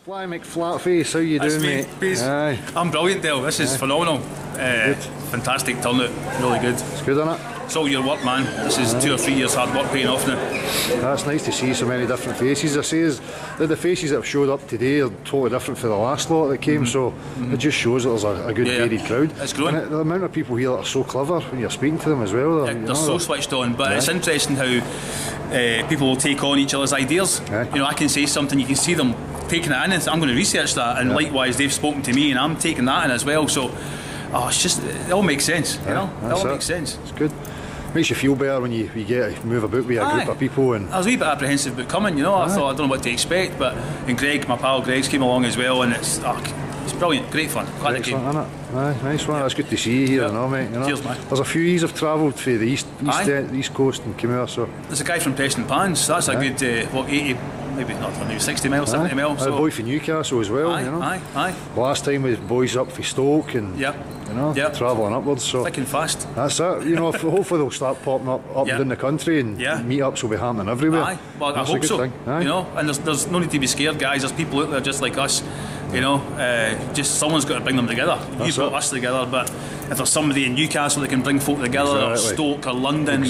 Fly McFlatface, how you doing, mate? Aye. I'm brilliant, Dale. This is phenomenal. Fantastic turnout, really good. It's good, isn't it? It's all your work, man. This is 2 or 3 years hard work paying off now. That's nice to see so many different faces. I say is that the faces that have showed up today are totally different from the last lot that came, so it just shows that there's a good varied crowd. It's growing. And the amount of people here that are so clever when you're speaking to them as well. They're so switched on, but it's interesting how people will take on each other's ideas. You know, I can say something, you can see them taking it in, and I'm going to research that, and likewise they've spoken to me and I'm taking that in as well, so it's just, it all makes sense, you know, it all makes sense. It's good. Makes you feel better when you get to move about with a group of people. And I was a wee bit apprehensive about coming, you know. I thought I don't know what to expect, and Greg, my pal Greg's came along as well, and it's brilliant, great fun. Glad it came. Nice one. That's good to see you here, you know, mate. You know, cheers, man. There's a few years I've travelled through the east coast and come here. So there's a guy from Preston Pans. That's a good 80. Maybe not, maybe 60 miles, 70 miles. So. A boy from Newcastle as well, you know. Aye. Last time we boys up for Stoke and you know, travelling upwards. So thick and fast. That's it. You know, hopefully they'll start popping up and down the country, and meetups will be happening everywhere. Aye, well, I hope so. You know, and there's no need to be scared, guys. There's people out there just like us. You know, just someone's got to bring them together. You brought us together, but if there's somebody in Newcastle that can bring folk together, or Stoke or London,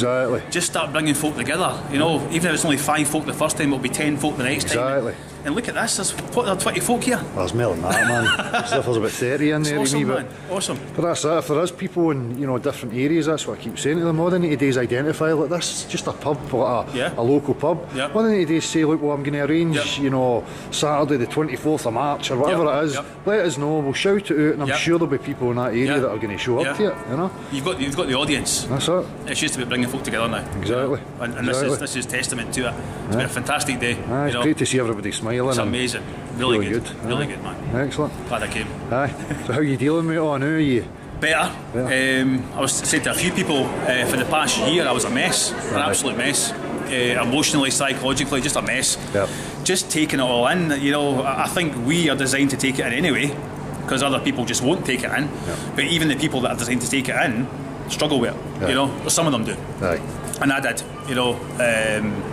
just start bringing folk together. You know, even if it's only 5 folk the first time, it'll be 10 folk the next time. And look at this, there's 20 folk here. Well, there's more than that, man. As if there's about 30 in there. Awesome, man. Awesome. But that's it. If there is people in, you know, different areas, that's what I keep saying to them. All they need to do is identify, like, this is just a pub, like a local pub. All they need to do is say, look, well, I'm going to arrange, you know, Saturday the 24th of March or whatever it is. Let us know, we'll shout it out, and I'm sure thereul be people in that area that are going to show up to it, you know. You've got the audience. That's it. It's just about bringing folk together now. Exactly. And this is testament to it. It's been a fantastic day. It's great to see everybody smiling. It's amazing. Really good. Really good, man. Excellent. Glad I came. So how are you dealing with it all now? Are you better? I was saying to a few people for the past year I was a mess, an absolute mess. Emotionally, psychologically, just a mess. Just taking it all in. You know, I think we are designed to take it in anyway, because other people just won't take it in. But even the people that are designed to take it in struggle with it. You know, some of them do. And I did. You know.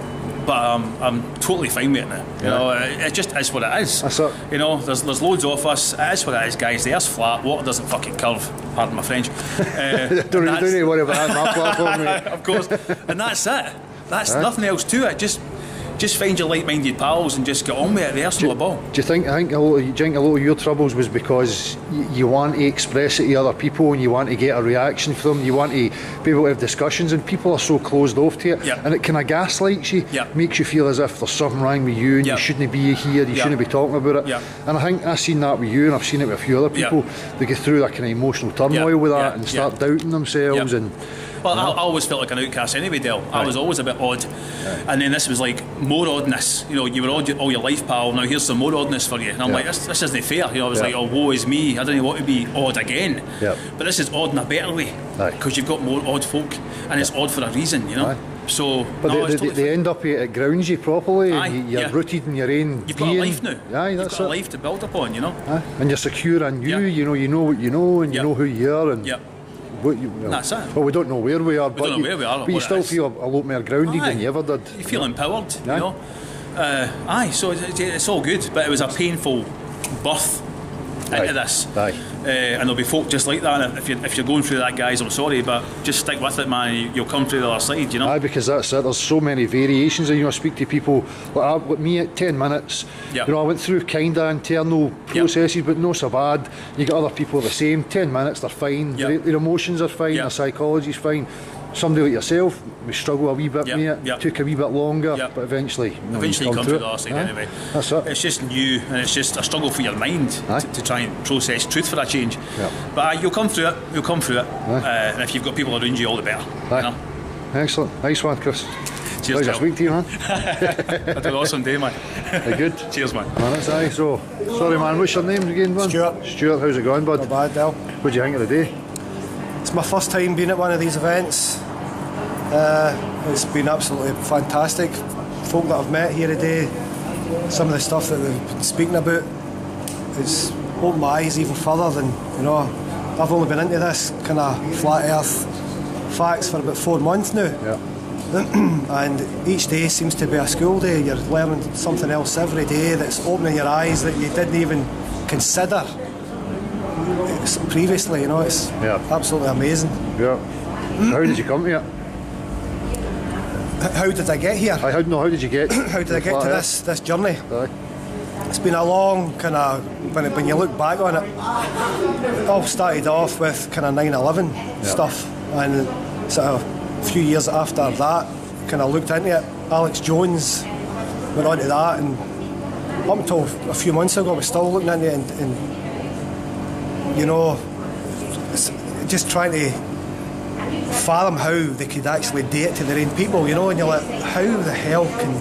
But I'm totally fine with it now. You know, it just is what it is. That's it. You know, there's loads of us. It is what it is, guys. The air's flat. Water doesn't fucking curve. Pardon my French. Don't need to worry about that. My platform, mate. Of course. And that's it. That's nothing else to it. Just find your like-minded pals and just get on with it. There's no ball. Do you think a lot of your troubles was because you want to express it to other people and you want to get a reaction from them? You want to be able to have discussions, and people are so closed off to it, and it kind of gaslights you, makes you feel as if there's something wrong with you and you shouldn't be here, you shouldn't be talking about it. And I think I've seen that with you, and I've seen it with a few other people. They go through that kind of emotional turmoil with that and start doubting themselves and. Well, I always felt like an outcast anyway, Dale. I was always a bit odd. And then this was like more oddness. You know, you were odd all your life, pal. Now here's some more oddness for you. And I'm like, this isn't fair. You know, I was like, oh, woe is me. I don't want to be odd again. But this is odd in a better way. Because you've got more odd folk. And it's odd for a reason, you know. So, but they end up, it grounds you properly. You're rooted in your own You've being. Got a life now. You've got a life to build upon, you know. And you're secure in you. You know what you know, and you know who you are. And that's it. Well, we don't know where we are, but you still feel a lot more grounded than you ever did. You feel empowered, you know. So it's all good, but it was a painful birth into this. And there'll be folk just like that. And if you're going through that, guys, I'm sorry, but just stick with it, man. You'll come through the other side, you know. Because that's it. There's so many variations. You know, I speak to people like me at 10 minutes. You know, I went through kind of internal processes, but no so bad. You get other people the same. 10 minutes, they're fine. Their emotions are fine. Their psychology's fine. Somebody like yourself, we struggle a wee bit with it. Took a wee bit longer, but eventually you come through the other side anyway. That's it. It's just new, and it's just a struggle for your mind to try and process truth for a change. But you'll come through it. You'll come through it. And if you've got people around you, all the better. You know? Excellent. Nice one, Chris. Cheers, pleasure to speak to you, man. Had an awesome day, man. Good. Cheers, man. That's aye. So, sorry, man. What's your name again, man? Stuart. How's it going, bud? Not bad, Del. What do you think of the day? It's my first time being at one of these events. It's been absolutely fantastic. Folk that I've met here today, some of the stuff that they've been speaking about, it's opened my eyes even further than, you know, I've only been into this kind of flat earth facts for about 4 months now. and each day seems to be a school day. You're learning something else every day that's opening your eyes that you didn't even consider previously. You know, it's absolutely amazing. Yeah. How did you come to it? How did I get here? How did you get? How did I get to this journey? Aye. It's been a long kind of, when you look back on it, it all started off with kind of 9/11 stuff, and sort of a few years after that, kind of looked into it. Alex Jones went on to that, and up until a few months ago, I was still looking into it, and you know, just trying to fathom how they could actually do it to their own people, you know, and you're like, how the hell can...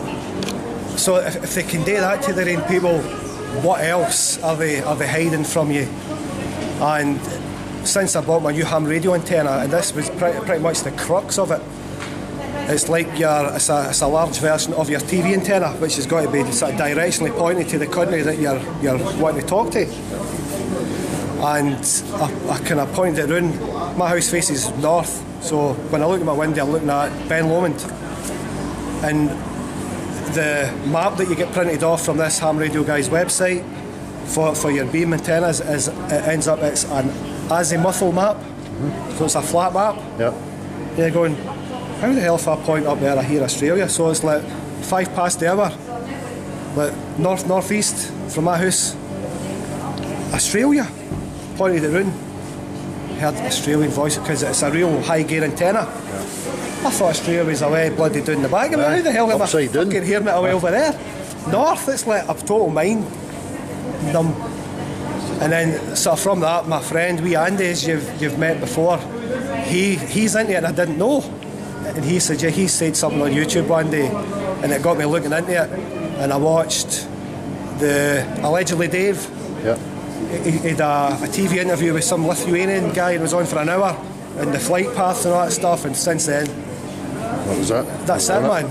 So if they can do that to their own people, what else are they hiding from you? And since I bought my new ham radio antenna, and this was pretty much the crux of it, it's like it's a large version of your TV antenna, which has got to be sort of directionally pointed to the country that you're wanting to talk to. And I kind of pointed it around. My house faces north, so when I look at my window, I'm looking at Ben Lomond. And the map that you get printed off from this ham radio guy's website for your beam antennas it's an azimuthal map. So it's a flat map. You're going, how the hell if I point up there I hear Australia? So it's like 5 past the hour, like northeast from my house, Australia. Pointed it round, heard Australian voice because it's a real high gain antenna. I thought Australia was away bloody down the back of me. How the hell am I fucking hearing it away over there? North, it's like a total mind numb. And then sort of from that, my friend, wee Andy, as you've met before, he's into it and I didn't know. And he said something on YouTube one day and it got me looking into it. And I watched the allegedly Dave. He had a TV interview with some Lithuanian guy and was on for an hour, and the flight paths and all that stuff, and since then... What was that? That's it, man.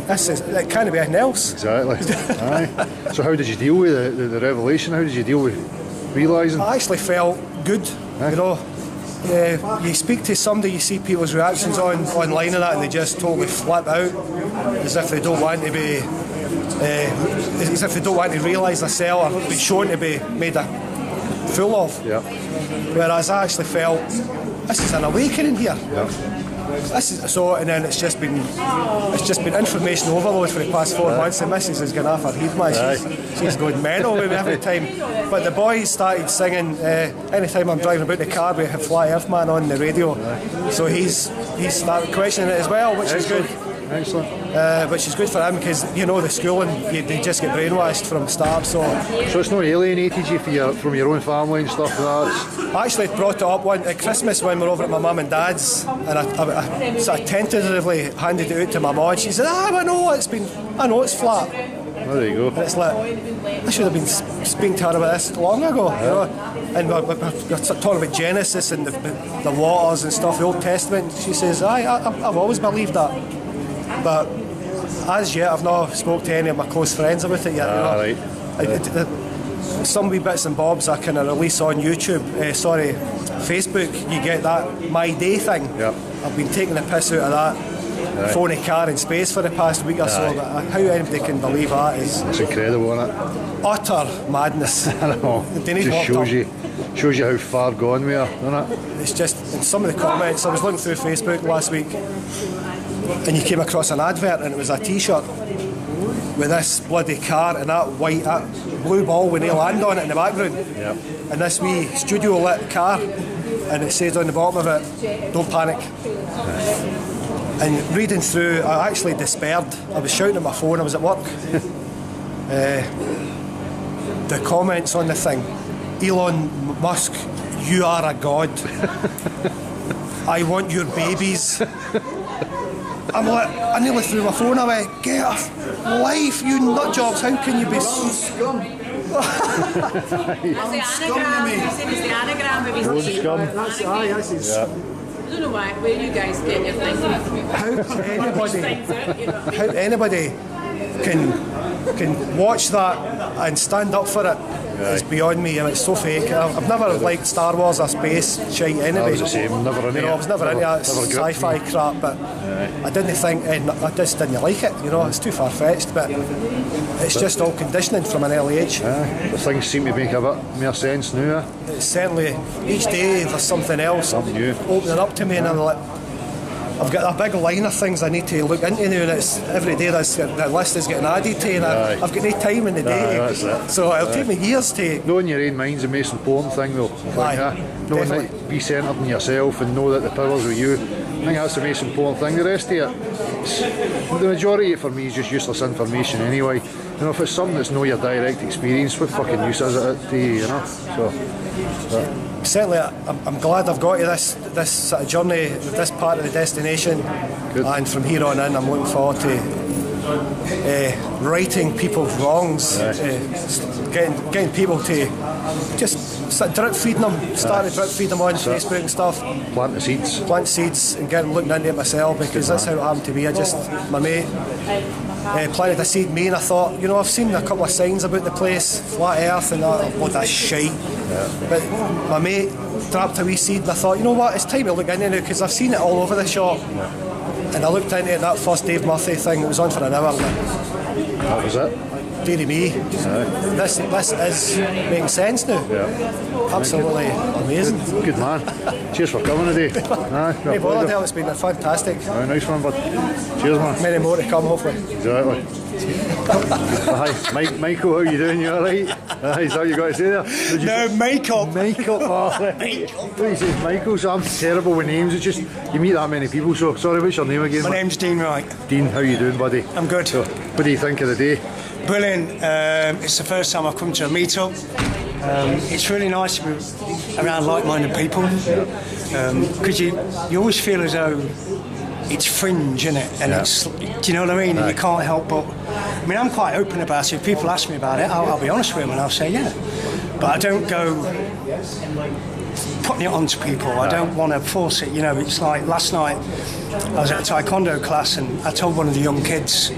It can't be anything else. Exactly. Aye. So how did you deal with the revelation? How did you deal with realising? I actually felt good, you know. You speak to somebody, you see people's reactions online and that, and they just totally flip out, as if they don't want to be... as if they don't want to realise themselves or be shown to be made a full of. Whereas I actually felt this is an awakening here. This is so, and then it's just been information overload for the past 4 months. The missus is going off her head, man. She's going mental with me every time. But the boys started singing anytime I'm driving about the car we have Flat Earth Man on the radio. So he's started questioning it as well, which is good. Excellent. Which is good for him because, you know, the schooling, they just get brainwashed from the start. So it's not alienated you from your own family and stuff like that? I actually brought it up at Christmas when we were over at my mum and dad's, and I sort of tentatively handed it out to my mum, and she said, I know it's flat. Oh, there you go. And it's like, I should have been speaking to her about this long ago. You know? And we're talking about Genesis and the waters and stuff, the Old Testament. She says, I've always believed that. But as yet, I've not spoke to any of my close friends about it yet. You know? Some wee bits and bobs I kind of release on YouTube, Facebook. You get that My Day thing. I've been taking the piss out of that phony car in space for the past week or so. But how anybody can believe that is... It's incredible, isn't it? Utter madness. I know. It just shows you how far gone we are, doesn't it? It's just, in some of the comments, I was looking through Facebook last week, and you came across an advert and it was a t-shirt with this bloody car and that blue ball with no land on it in the background, and this wee studio lit car, and it says on the bottom of it, don't panic. And reading through, I actually despaired. I was shouting at my phone, I was at work. The comments on the thing, Elon Musk, you are a god. I want your babies. I'm like, I nearly threw my phone away. Get off life, you nut jobs. How can you be scum? That's the anagram. It's the anagram of his scum. I don't know where you guys get your things. How anybody can watch that and stand up for it is beyond me. I mean, it's so fake. I've never liked Star Wars or space shite anyway. I was the same. Never into I was never into that sci-fi crap, but I didn't think, I just didn't like it, you know, it's too far-fetched, but it's just all conditioning from an early age. The things seem to make a bit more sense now. It's certainly, each day there's something else new opening up to me, and I'm like, I've got a big line of things I need to look into now, and it's every day the list is getting added to, and I've got no time in the day. So it'll take me years to... Knowing your own mind's the most important thing, though. Knowing that, be centred in yourself and know that the power's with you. I think that's the most important thing. The rest of it, the majority of it for me is just useless information anyway. You know, if it's something that's not your direct experience, what fucking use is it to you, you know? So, certainly, I'm glad I've got to this sort of journey, this part of the destination. Good. And from here on in, I'm looking forward to righting people's wrongs, getting people to just drip feeding them, starting drip feeding them on Facebook and stuff. Plant the seeds. Plant seeds and get them looking into it myself, because that's how it happened to me. My mate planted a seed in me, and I thought, you know, I've seen a couple of signs about the place, flat earth and all that shite. But my mate dropped a wee seed, and I thought, you know what, it's time to look into it, because I've seen it all over the shop. And I looked into it, that first Dave Murphy thing, it was on for an hour. That was it. Deary me, this is making sense now. Absolutely amazing. Good man. Cheers for coming today. Hey, bother, it's been fantastic. Nice one, bud. Cheers, man. Many more to come, hopefully. Exactly. Hi, Michael, how are you doing? You alright? Is that what you got to say there? No, makeup. Makeup. What he says, Michael, so I'm terrible with names. It's just, you meet that many people, so sorry, what's your name again? My name's Dean Wright. Dean, how are you doing, buddy? I'm good. So, what do you think of the day? Brilliant. It's the first time I've come to a meet-up. It's really nice to be around like-minded people, because you always feel as though it's fringe, isn't it? And it's, do you know what I mean? And you can't help but... I mean, I'm quite open about it. If people ask me about it, I'll be honest with them and I'll say, yeah. But I don't go putting it onto people. I don't want to force it. You know, it's like last night I was at a taekwondo class, and I told one of the young kids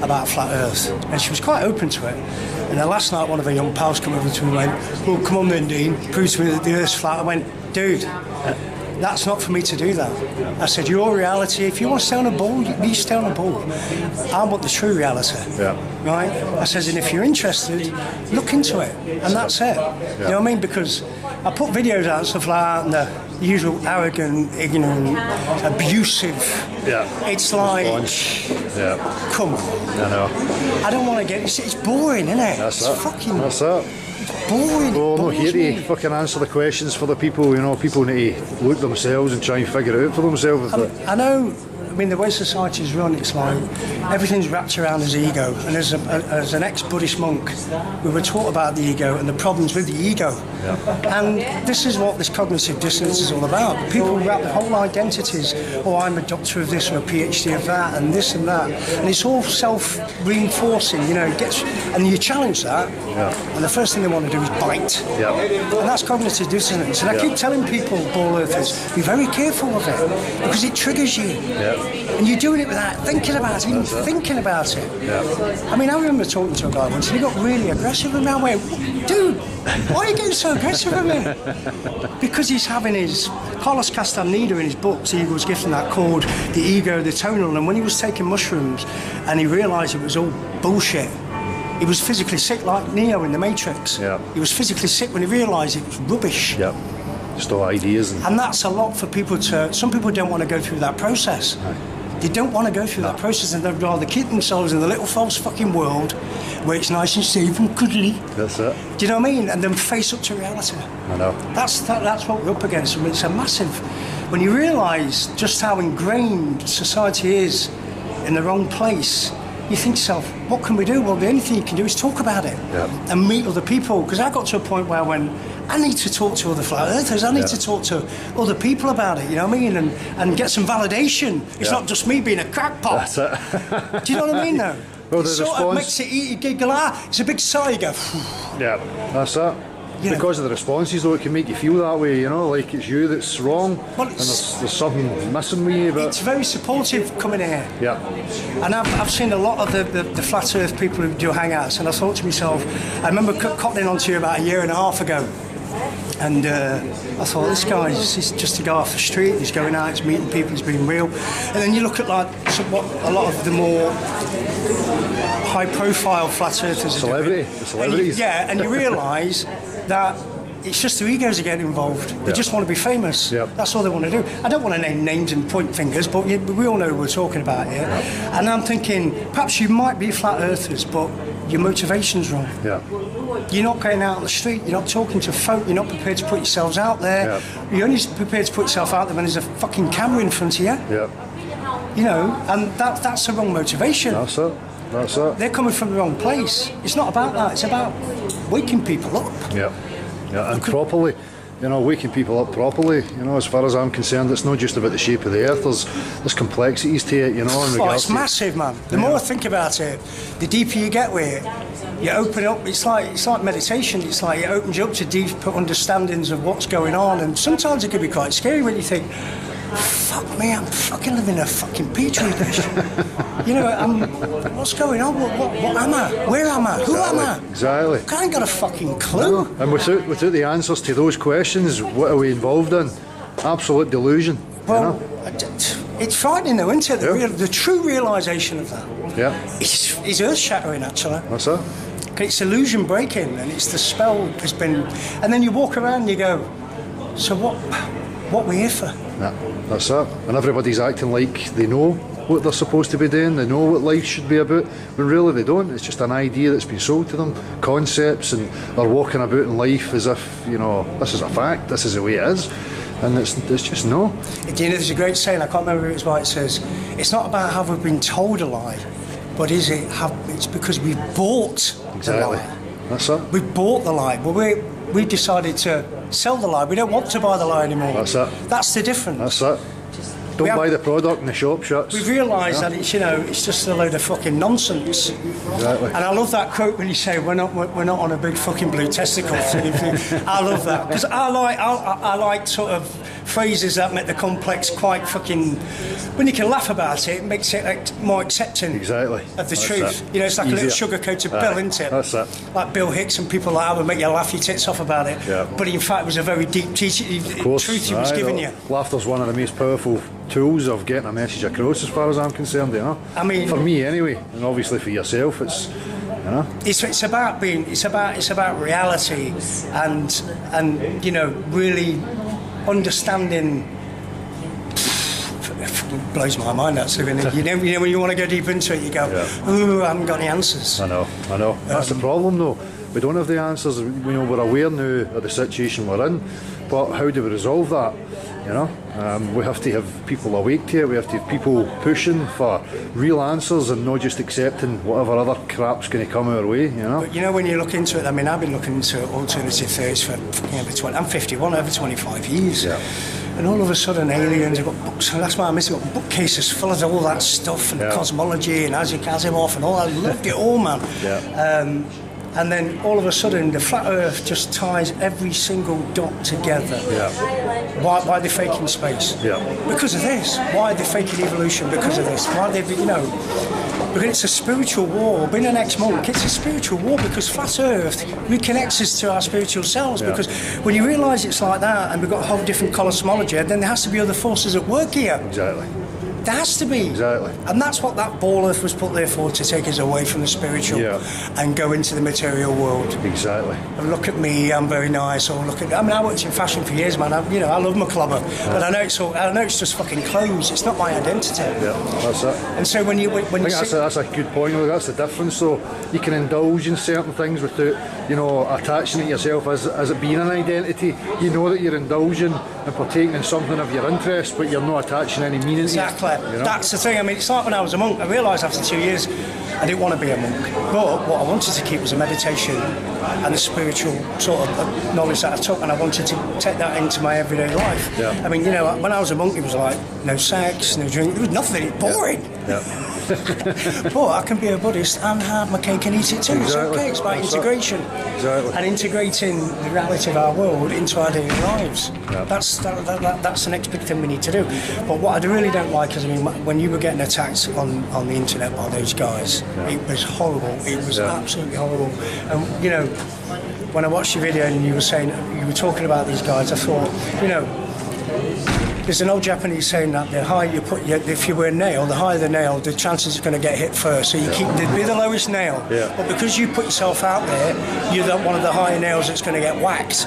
about flat earth, and she was quite open to it. And then last night one of her young pals come over to me and went, well, come on then, Dean, prove to me that the earth's flat. I went, dude, that's not for me to do that. I said, your reality, if you want to stay on a ball, you stay on a ball. I want the true reality. Right? I said, and if you're interested, look into it. And that's it. You know what I mean? Because I put videos out and stuff like that, and the usual arrogant, ignorant, abusive. It's like, come on. I know. I don't want to get... It's boring, isn't it? That's it's it. Fucking that's it. Boring. Well, I'm not here to fucking answer the questions for the people. You know, people need to look themselves and try and figure it out for themselves. I know. I mean, the way society's run, it's like everything's wrapped around his ego. And as an ex-Buddhist monk, we were taught about the ego and the problems with the ego. And this is what this cognitive dissonance is all about. People wrap their whole identities, oh, I'm a doctor of this or a PhD of that and this and that. And it's all self-reinforcing, you know, and you challenge that, and the first thing they want to do is bite. And that's cognitive dissonance. And I keep telling people, ball earthers, be very careful of it, because it triggers you. And you're doing it without thinking about it, even thinking about it. I mean, I remember talking to a guy once, and he got really aggressive with me. I went, dude, why are you getting so aggressive with me? Because he's having his... Carlos Castaneda in his books, The Eagle's Gift, and that called The Ego, the Tonal, and when he was taking mushrooms and he realised it was all bullshit, he was physically sick like Neo in The Matrix. He was physically sick when he realised it was rubbish. Just all ideas. And that's a lot for people to... Some people don't want to go through that process. They don't want to go through that process, and they'd rather keep themselves in the little false fucking world where it's nice and safe and cuddly. That's it. Do you know what I mean? And then face up to reality. I know. That's what we're up against. I mean, it's a massive... When you realise just how ingrained society is in the wrong place, you think to yourself, what can we do? Well, the only thing you can do is talk about it and meet other people. Because I got to a point where I need to talk to other flat earthers. I need to talk to other people about it, you know what I mean? And get some validation. It's not just me being a crackpot. That's it. Do you know what I mean, though? Well, it sort of makes it eat a giggle. It's a big sigh, you go... that's it. Because of the responses, though, it can make you feel that way, you know, like it's you that's wrong, and there's something missing with you. But it's very supportive coming here. And I've seen a lot of the flat earth people who do hangouts, and I thought to myself, I remember cottoning onto you about a year and a half ago, And I thought, this guy is just a guy off the street. He's going out, he's meeting people, he's being real. And then you look at like what a lot of the more high-profile flat earthers are doing. The celebrities. And you realise that it's just their egos are getting involved. They just want to be famous. That's all they want to do. I don't want to name names and point fingers, but we all know who we're talking about here. And I'm thinking, perhaps you might be flat earthers, but your motivation's wrong. You're not going out on the street, you're not talking to folk, you're not prepared to put yourselves out there. You're only prepared to put yourself out there when there's a fucking camera in front of you. You know, and that's the wrong motivation. That's it. They're coming from the wrong place. It's not about that, it's about waking people up. And properly, you know, waking people up properly. You know, as far as I'm concerned, it's not just about the shape of the earth. There's complexities to it, you know. It's massive, man. The more I think about it, the deeper you get with it. You open up. It's like meditation. It's like it opens you up to deeper understandings of what's going on, and sometimes it can be quite scary when you think, "Fuck me, I'm fucking living in a fucking petri dish." You know, what's going on? What am I? Where am I? Who am I? Exactly. I ain't got a fucking clue. And without the answers to those questions, what are we involved in? Absolute delusion. Well, it's frightening though, isn't it? The true realisation of that is earth-shattering, actually. That's it. It's illusion breaking, and it's the spell has been... And then you walk around and you go, so what we're here for? That's it. And everybody's acting like they know what they're supposed to be doing, they know what life should be about, when really they don't. It's just an idea that's been sold to them, concepts, and they're walking about in life as if, you know, this is a fact, this is the way it is. And it's just no. Do you know, there's a great saying, I can't remember who it's by, it says, it's not about how we've been told a lie, but it's because we've bought the lie. That's it. We've bought the lie. Well, we decided to sell the lie. We don't want to buy the lie anymore. That's it. That's the difference. That's it. Don't buy the product and the shop shuts. We've realised that it's, you know, it's just a load of fucking nonsense. Exactly. And I love that quote when you say we're not on a big fucking blue testicle. I love that because I like sort of phrases that make the complex quite fucking. When you can laugh about it, it makes it like more accepting of the truth. You know, it's like a little sugar-coated pill, isn't it? That's it. Like Bill Hicks and people like that would make you laugh your tits off about it. But in fact, it was a very deep truth he was giving you. Laughter's one of the most powerful tools of getting a message across, as far as I'm concerned. You know, I mean, for me anyway, and obviously for yourself, it's, you know, it's about reality, and you know, really understanding. It blows my mind actually. You know, when you want to go deep into it, you go, "Ooh, I haven't got any answers." I know. That's the problem, though. We don't have the answers. You know, we're aware now of the situation we're in, but how do we resolve that? You know, we have to have people awake to it. We have to have people pushing for real answers and not just accepting whatever other crap's going to come our way. You know. But you know, when you look into it, I mean, I've been looking into alternative theories for I'm 51, over 25 years. And all of a sudden, aliens have got books. And that's why I miss it. Got bookcases full of all that stuff and cosmology and Isaac Asimov and all that. I loved it all, man. And then all of a sudden, the flat Earth just ties every single dot together. Why are they faking space? Because of this. Why are they faking evolution? Because of this. Why are they, you know? Because it's a spiritual war. Being an ex-monk, it's a spiritual war because flat Earth reconnects us to our spiritual selves. Because when you realise it's like that, and we've got a whole different cosmology, then there has to be other forces at work here. Exactly. There has to be. Exactly. And that's what that ball Earth was put there for, to take us away from the spiritual and go into the material world. Exactly. And look at me, I'm very nice. Or look at, I mean, I worked in fashion for years, man. I love my clubber, but I know it's just fucking clothes. It's not my identity. That's it. And so when you that's a good point. That's the difference. So you can indulge in certain things without, you know, attaching it yourself as it being an identity. You know that you're indulging and partaking in something of your interest, but you're not attaching any meaning. Exactly. You know? That's the thing. I mean, it's like when I was a monk. I realised after 2 years I didn't want to be a monk. But what I wanted to keep was a meditation and a spiritual sort of knowledge that I took, and I wanted to take that into my everyday life. I mean, you know, when I was a monk, it was like no sex, no drink. There was nothing. It was boring. But I can be a Buddhist and have my cake and eat it too. It's okay. It's about integration. And integrating the reality of our world into our daily lives. That's the next big thing we need to do. But what I really don't like is, I mean, when you were getting attacked on the internet by those guys, it was horrible. It was absolutely horrible. And, you know, when I watched your video and you were talking about these guys, I thought, you know, there's an old Japanese saying that the higher you put if you were a nail, the higher the nail, the chances it's going to get hit first. So you keep be the lowest nail. But because you put yourself out there, you're one of the higher nails that's going to get whacked.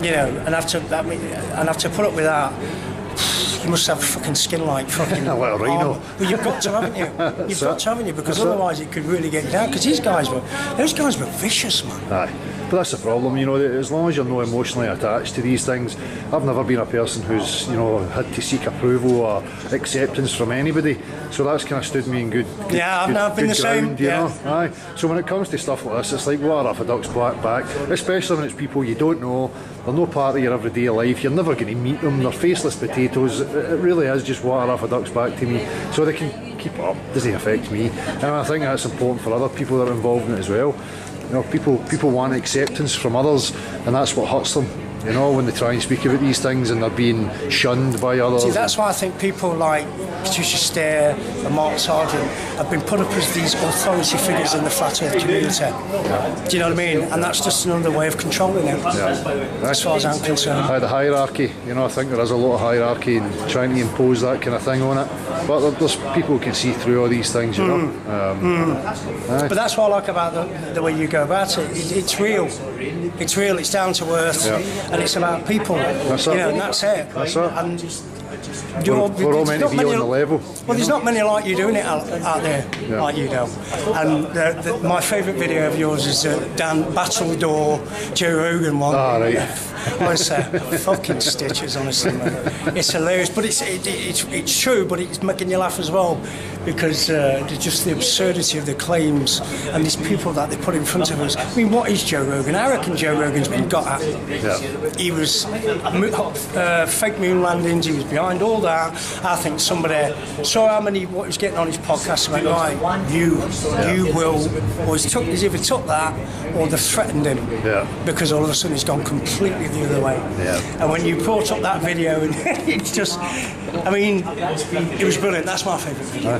You know, and have to put up with that. You must have fucking skin like fucking well, rhino. But you've got to, haven't you? You've got to, haven't you? Because otherwise it could really get you down. Because those guys were vicious, man. Aye. But that's the problem, you know, as long as you're not emotionally attached to these things. I've never been a person who's, you know, had to seek approval or acceptance from anybody, so that's kind of stood me in good I've been the ground, same, you know? Aye. So when it comes to stuff like this, it's like water off a duck's back, especially when it's people you don't know, they're no part of your everyday life, you're never going to meet them, they're faceless potatoes. It really is just water off a duck's back to me, so they can keep it up, doesn't affect me, and I think that's important for other people that are involved in it as well. You know, people want acceptance from others, and that's what hurts them. You know, when they try and speak about these things and they're being shunned by others. See, that's why I think people like Patricia Stair and Mark Sargent have been put up as these authority figures in the flat earth community. Do you know what I mean? And that's just another way of controlling it, as far as I'm concerned. The hierarchy, you know, I think there is a lot of hierarchy and trying to impose that kind of thing on it. But there's people who can see through all these things, you know. But that's what I like about the way you go about it. It's real. It's real, it's down to earth, and it's about people. That's it. You know, and that's it. That's it. And we're all meant to be on the level. Well, there's not many like you doing it out there, like you do. And my favourite video of yours is the Dan Battledore Joe Rogan one. Ah, right. Honestly, fucking stitches, honestly, man. It's hilarious, but it's true, but it's making you laugh as well, because just the absurdity of the claims and these people that they put in front of us. I mean, what is Joe Rogan? I reckon Joe Rogan's been got at. He was fake moon landings, he was behind all that. I think somebody saw what he was getting on his podcast and went, right, you will, or he's either took that or they've threatened him, because all of a sudden he's gone completely the other way. And when you brought up that video, and it's just, I mean, it was brilliant. That's my favourite video.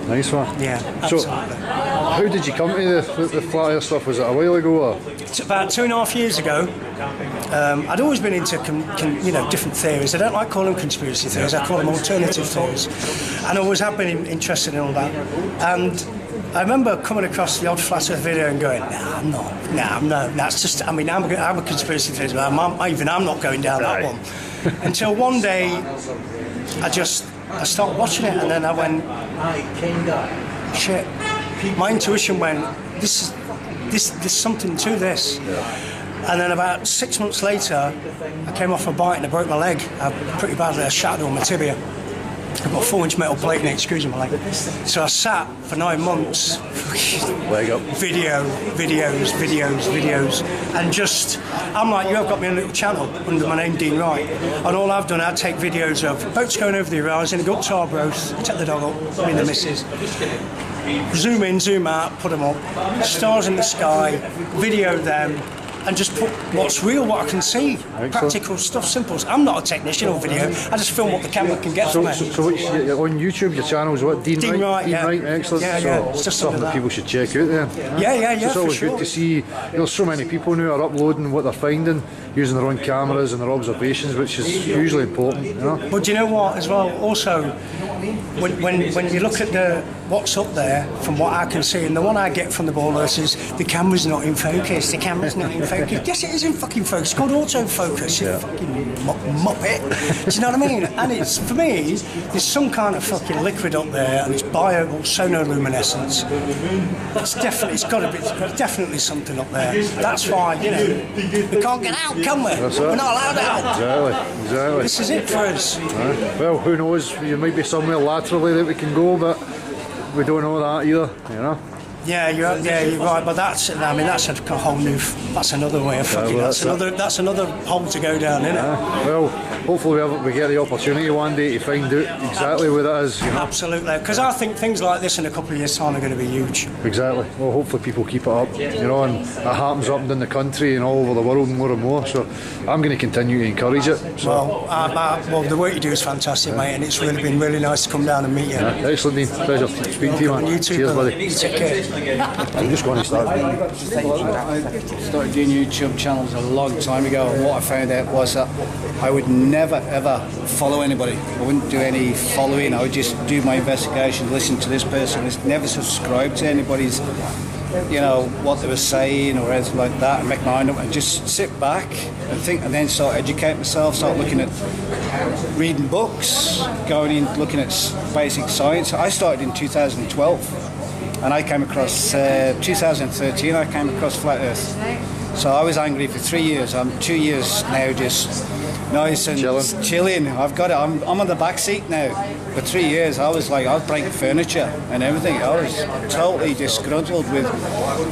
Nice one. Yeah, so, absolutely. how did you come to the flat earth stuff? Was it a while ago? Or? It's about 2.5 years ago. I'd always been into different theories. I don't like calling them conspiracy theories. I call them alternative theories. And I always have been interested in all that. And I remember coming across the odd flat earth video and going, I'm not. That's just, I mean, I'm a conspiracy theorist, but I'm not going down that one. Until one day, I started watching it, and then I went, shit. My intuition went, there's something to this. And then about 6 months later, I came off a bike and I broke my leg. Pretty badly, I shattered on my tibia. I've got a 4-inch metal plate in the excuse my leg. So I sat for 9 months, leg up. videos, and just, I'm like, you have got me a little channel under my name, Dean Wright, and all I've done, I'd take videos of boats going over the horizon, go up to Arbroath, take the dog up, I mean the missus, zoom in, zoom out, put them up, stars in the sky, video them, and just put what's real, what I can see. Excellent. Practical stuff, simple. I'm not a technician or video, I just film what the camera can get from it. So on YouTube, your channel is what? Dean Wright? Dean Wright, excellent. Yeah, it's just something that people should check out then. Yeah, it's always good to see, there's so many people now are uploading what they're finding, using their own cameras and their observations, which is hugely important, you know. But do you know what, as well, also, when you look at what's up there, from what I can see, and the one I get from the ballers is the camera's not in focus, the camera's not in focus. Yes, it is in fucking focus. It's called autofocus, you fucking muppet. Do you know what I mean? And it's, for me, there's some kind of fucking liquid up there, and it's sonoluminescence. It's got to be, there's definitely something up there. That's why, you know, we can't get out, can we? We're not allowed out. Exactly. This is it for us. Well, who knows? You might be somewhere laterally that we can go, but we don't know that either, you know. Yeah, you're right, but that's a whole new. That's another way of fucking. That's another hole to go down, isn't it? Well, hopefully we get the opportunity one day to find out exactly what it is. Absolutely, because I think things like this in a couple of years' time are going to be huge. Exactly. Well, hopefully people keep it up, and it happens up and down the country and all over the world more and more. So I'm going to continue to encourage it. So. Well, the work you do is fantastic, mate, and it's really been really nice to come down and meet you. Yeah, excellent, Dean. Pleasure speaking to you, man. You too, cheers, buddy. You take care. I'm just going to start. I started doing YouTube channels a long time ago, and what I found out was that I would never ever follow anybody. I wouldn't do any following. I would just do my investigation, listen to this person, never subscribe to anybody's, what they were saying or anything like that, and make my mind up and just sit back and think, and then start educating myself, start looking at reading books, going in, looking at basic science. I started in 2012, and I came across 2013. I came across flat Earth. So I was angry for 3 years. I'm 2 years now, just nice and chilling. I've got it. I'm on the back seat now. For 3 years, I was breaking furniture and everything. I was totally disgruntled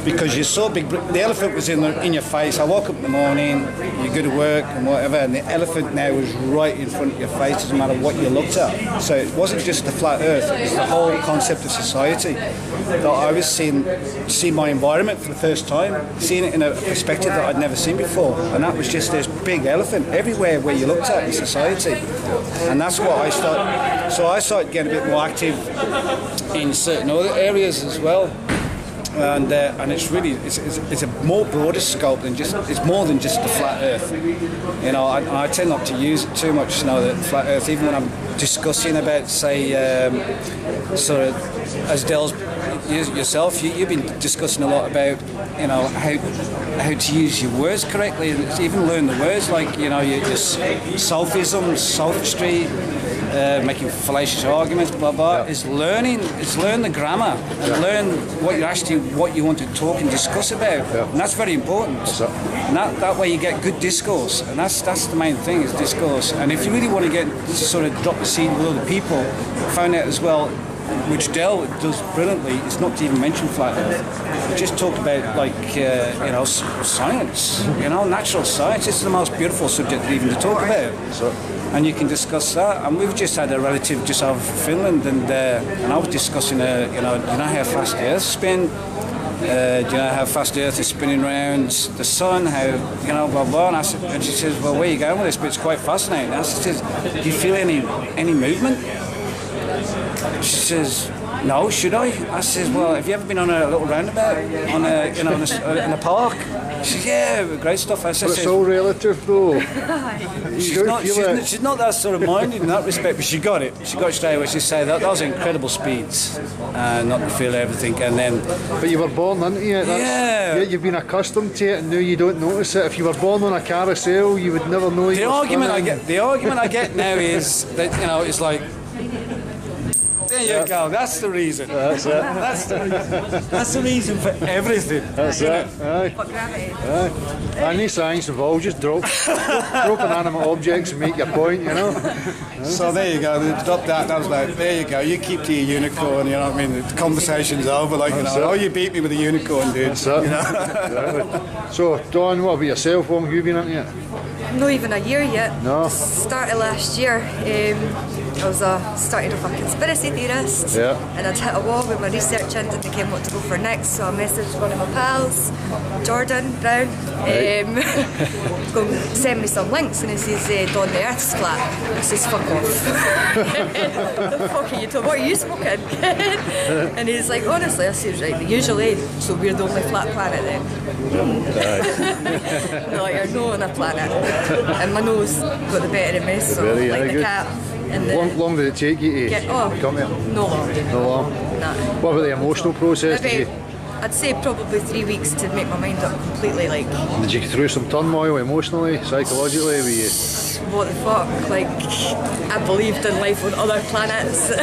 because you're so big. The elephant was in your face. I woke up in the morning, you go to work and whatever, and the elephant now was right in front of your face. Doesn't matter what you looked at. So it wasn't just the flat Earth. It was the whole concept of society. That I was seeing my environment for the first time, seeing it in a perspective that I'd never seen before, and that was just this big elephant everywhere where you looked at in society. And that's what I started. So I started getting a bit more active in certain other areas as well, and it's really it's a more broader scope than it's more than just the flat Earth. I tend not to use it too much. The flat Earth, even when I'm discussing about, say, sort of as Dell's yourself, you've been discussing a lot about how to use your words correctly, and even learn the words like your sophisms, sophistry, making fallacious arguments, blah blah. It's learn the grammar and learn what you want to talk and discuss about, and that's very important. And that way you get good discourse, and that's the main thing, is discourse. And if you really want to get to sort of drop the seed with other people, find out as well, which Dell does brilliantly, is not to even mention flat Earth. We just talk about science, natural science. It's the most beautiful subject even to talk about. And you can discuss that. And we've just had a relative just out of Finland, and I was discussing, do you know how fast the Earth spins? Do you know how fast the Earth is spinning around the sun? How, blah blah. And she says, well, where are you going with this? But it's quite fascinating. And she says, do you feel any movement? She says, no, should I? I says, well, have you ever been on a little roundabout in a park? She says, yeah, great stuff. I said, but it's all relative though. She's not that sort of minded in that respect, but she got it. She got it straight away. She said that was incredible speeds, not to feel everything. And then, but you were born into it. Yeah, you've been accustomed to it, and now you don't notice it. If you were born on a carousel, you would never know. The argument I get now is that it's like. There you go. That's the reason. That's it. That's the reason for everything. That's it. Aye. Gravity. Any science involved, just drop inanimate objects and make your point. So there you go. They dropped that, and I was like, there you go. You keep to your unicorn. You know what I mean? The conversation's over. Like oh, you beat me with a unicorn, dude. That's it. So, Dawn, what about yourself? How long have you been into it? Not even a year yet. No. Started last year. I was started off a conspiracy theorist, and I'd hit a wall with my research and didn't know what to go for next, so I messaged one of my pals, Jordan Brown, go send me some links, and he says, Don, the Earth's flat. I says, fuck off. The fuck are you talking? What are you smoking? And he's like, honestly, I says, right, usually, so we're the only flat planet then. No, you're not on a planet. And my nose got the better of me, so like the cat. Long did it take you to come here? No long. No long? Nah. What about the emotional process? Maybe, I'd say probably 3 weeks to make my mind up completely. Did you go through some turmoil emotionally, psychologically? What the fuck? I believed in life on other planets.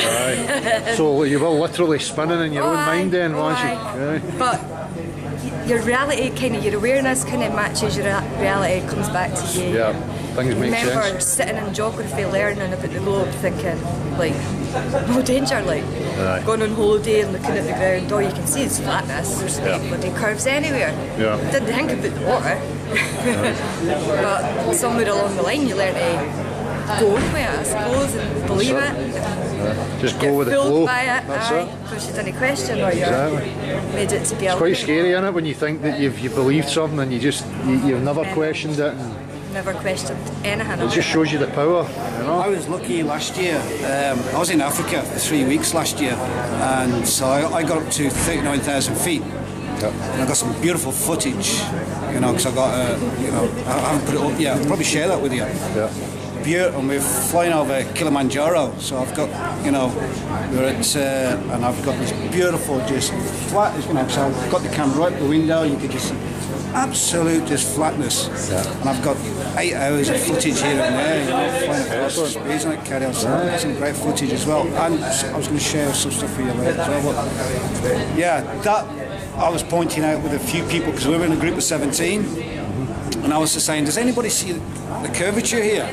So you were literally spinning in your own mind then, weren't you? But your reality, your awareness matches your reality, comes back to you. Yeah. Things make sense. I remember sitting in geography learning about the globe thinking, no danger, going on holiday and looking at the ground, all you can see is flatness, there's no bloody curves anywhere. Didn't think about the water. But somewhere along the line you learn to go with it, I suppose, and believe it. Just go with the flow. By it, That's aye, it. because you didn't question or Exactly. you made it to be It's a quite scary, isn't it, when you think that you've believed something and you've never questioned it. And never questioned anything. it just shows you the power, you know. I was lucky last year. I was in Africa for 3 weeks last year, and so I got up to 39,000 feet. Yep. And I got some beautiful footage, you know, because I got, I haven't put it up yet. I'll probably share that with you. Yeah. And we're flying over Kilimanjaro, so I've got, you know, we're at, and I've got this beautiful, just flat, you know, so I've got the camera right at the window, you could just see absolute just flatness. Yeah. And I've got 8 hours of footage here and there, you know, flying across the speeds and carry on. So I've got some great footage as well. And I was going to share some stuff for you later as well. But yeah, that I was pointing out with a few people, because we were in a group of 17, and I was just saying, does anybody see the curvature here?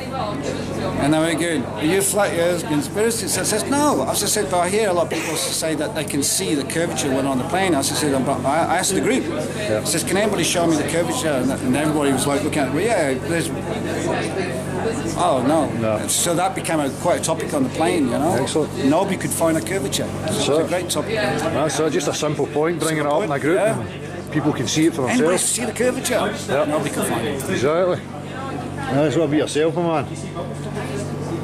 And they were going, are you flat earth conspiracists? I said, no. I just said, but I hear a lot of people say that they can see the curvature when on the plane. I just said, I asked the group, I says, can anybody show me the curvature? And everybody was like looking at me, well, yeah, there's... Oh, no. So that became quite a topic on the plane, you know. Excellent. Nobody could find a curvature. So it's a great topic. That's just a simple point, bring it up in a group. Yeah. And people can see it for Anybody themselves. see the curvature? Yep. Nobody can find it. Exactly. That's what be yourself, my man.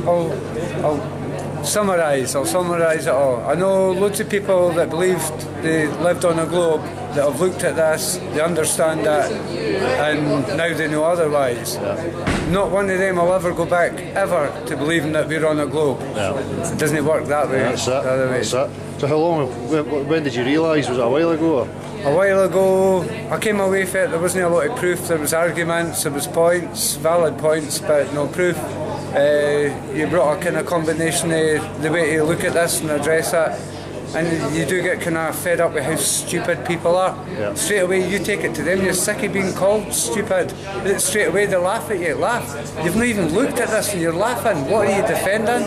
I'll summarise it all. I know loads of people that believed they lived on a globe that have looked at this, they understand it, and now they know otherwise. Yeah. Not one of them will ever go back, ever, to believing that we're on a globe. Yeah. It doesn't work that way. That's it. That's it. So how long, when did you realise? Was it a while ago? Or? A while ago, I came away from it, there wasn't a lot of proof, there was arguments, there was points, valid points, but no proof. You brought a kind of combination of the way to look at this and address it, and you do get kind of fed up with how stupid people are. Yeah. Straight away you take it to them, you're sick of being called stupid. Straight away they laugh at you, You've not even looked at this and you're laughing. What are you defending?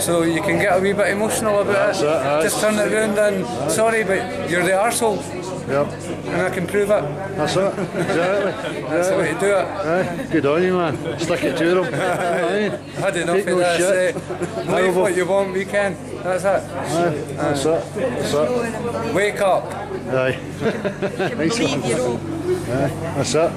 So you can get a wee bit emotional about it. Just turn it around and, sorry, but you're the arsehole. Yep. And I can prove it. That's it. Exactly. That's the way to do it. Good on you, man. Stick it to them. I had enough of this. Believe what you want, we can. That's it. That's it. That's it. Wake up. Aye. Nice one. That's it.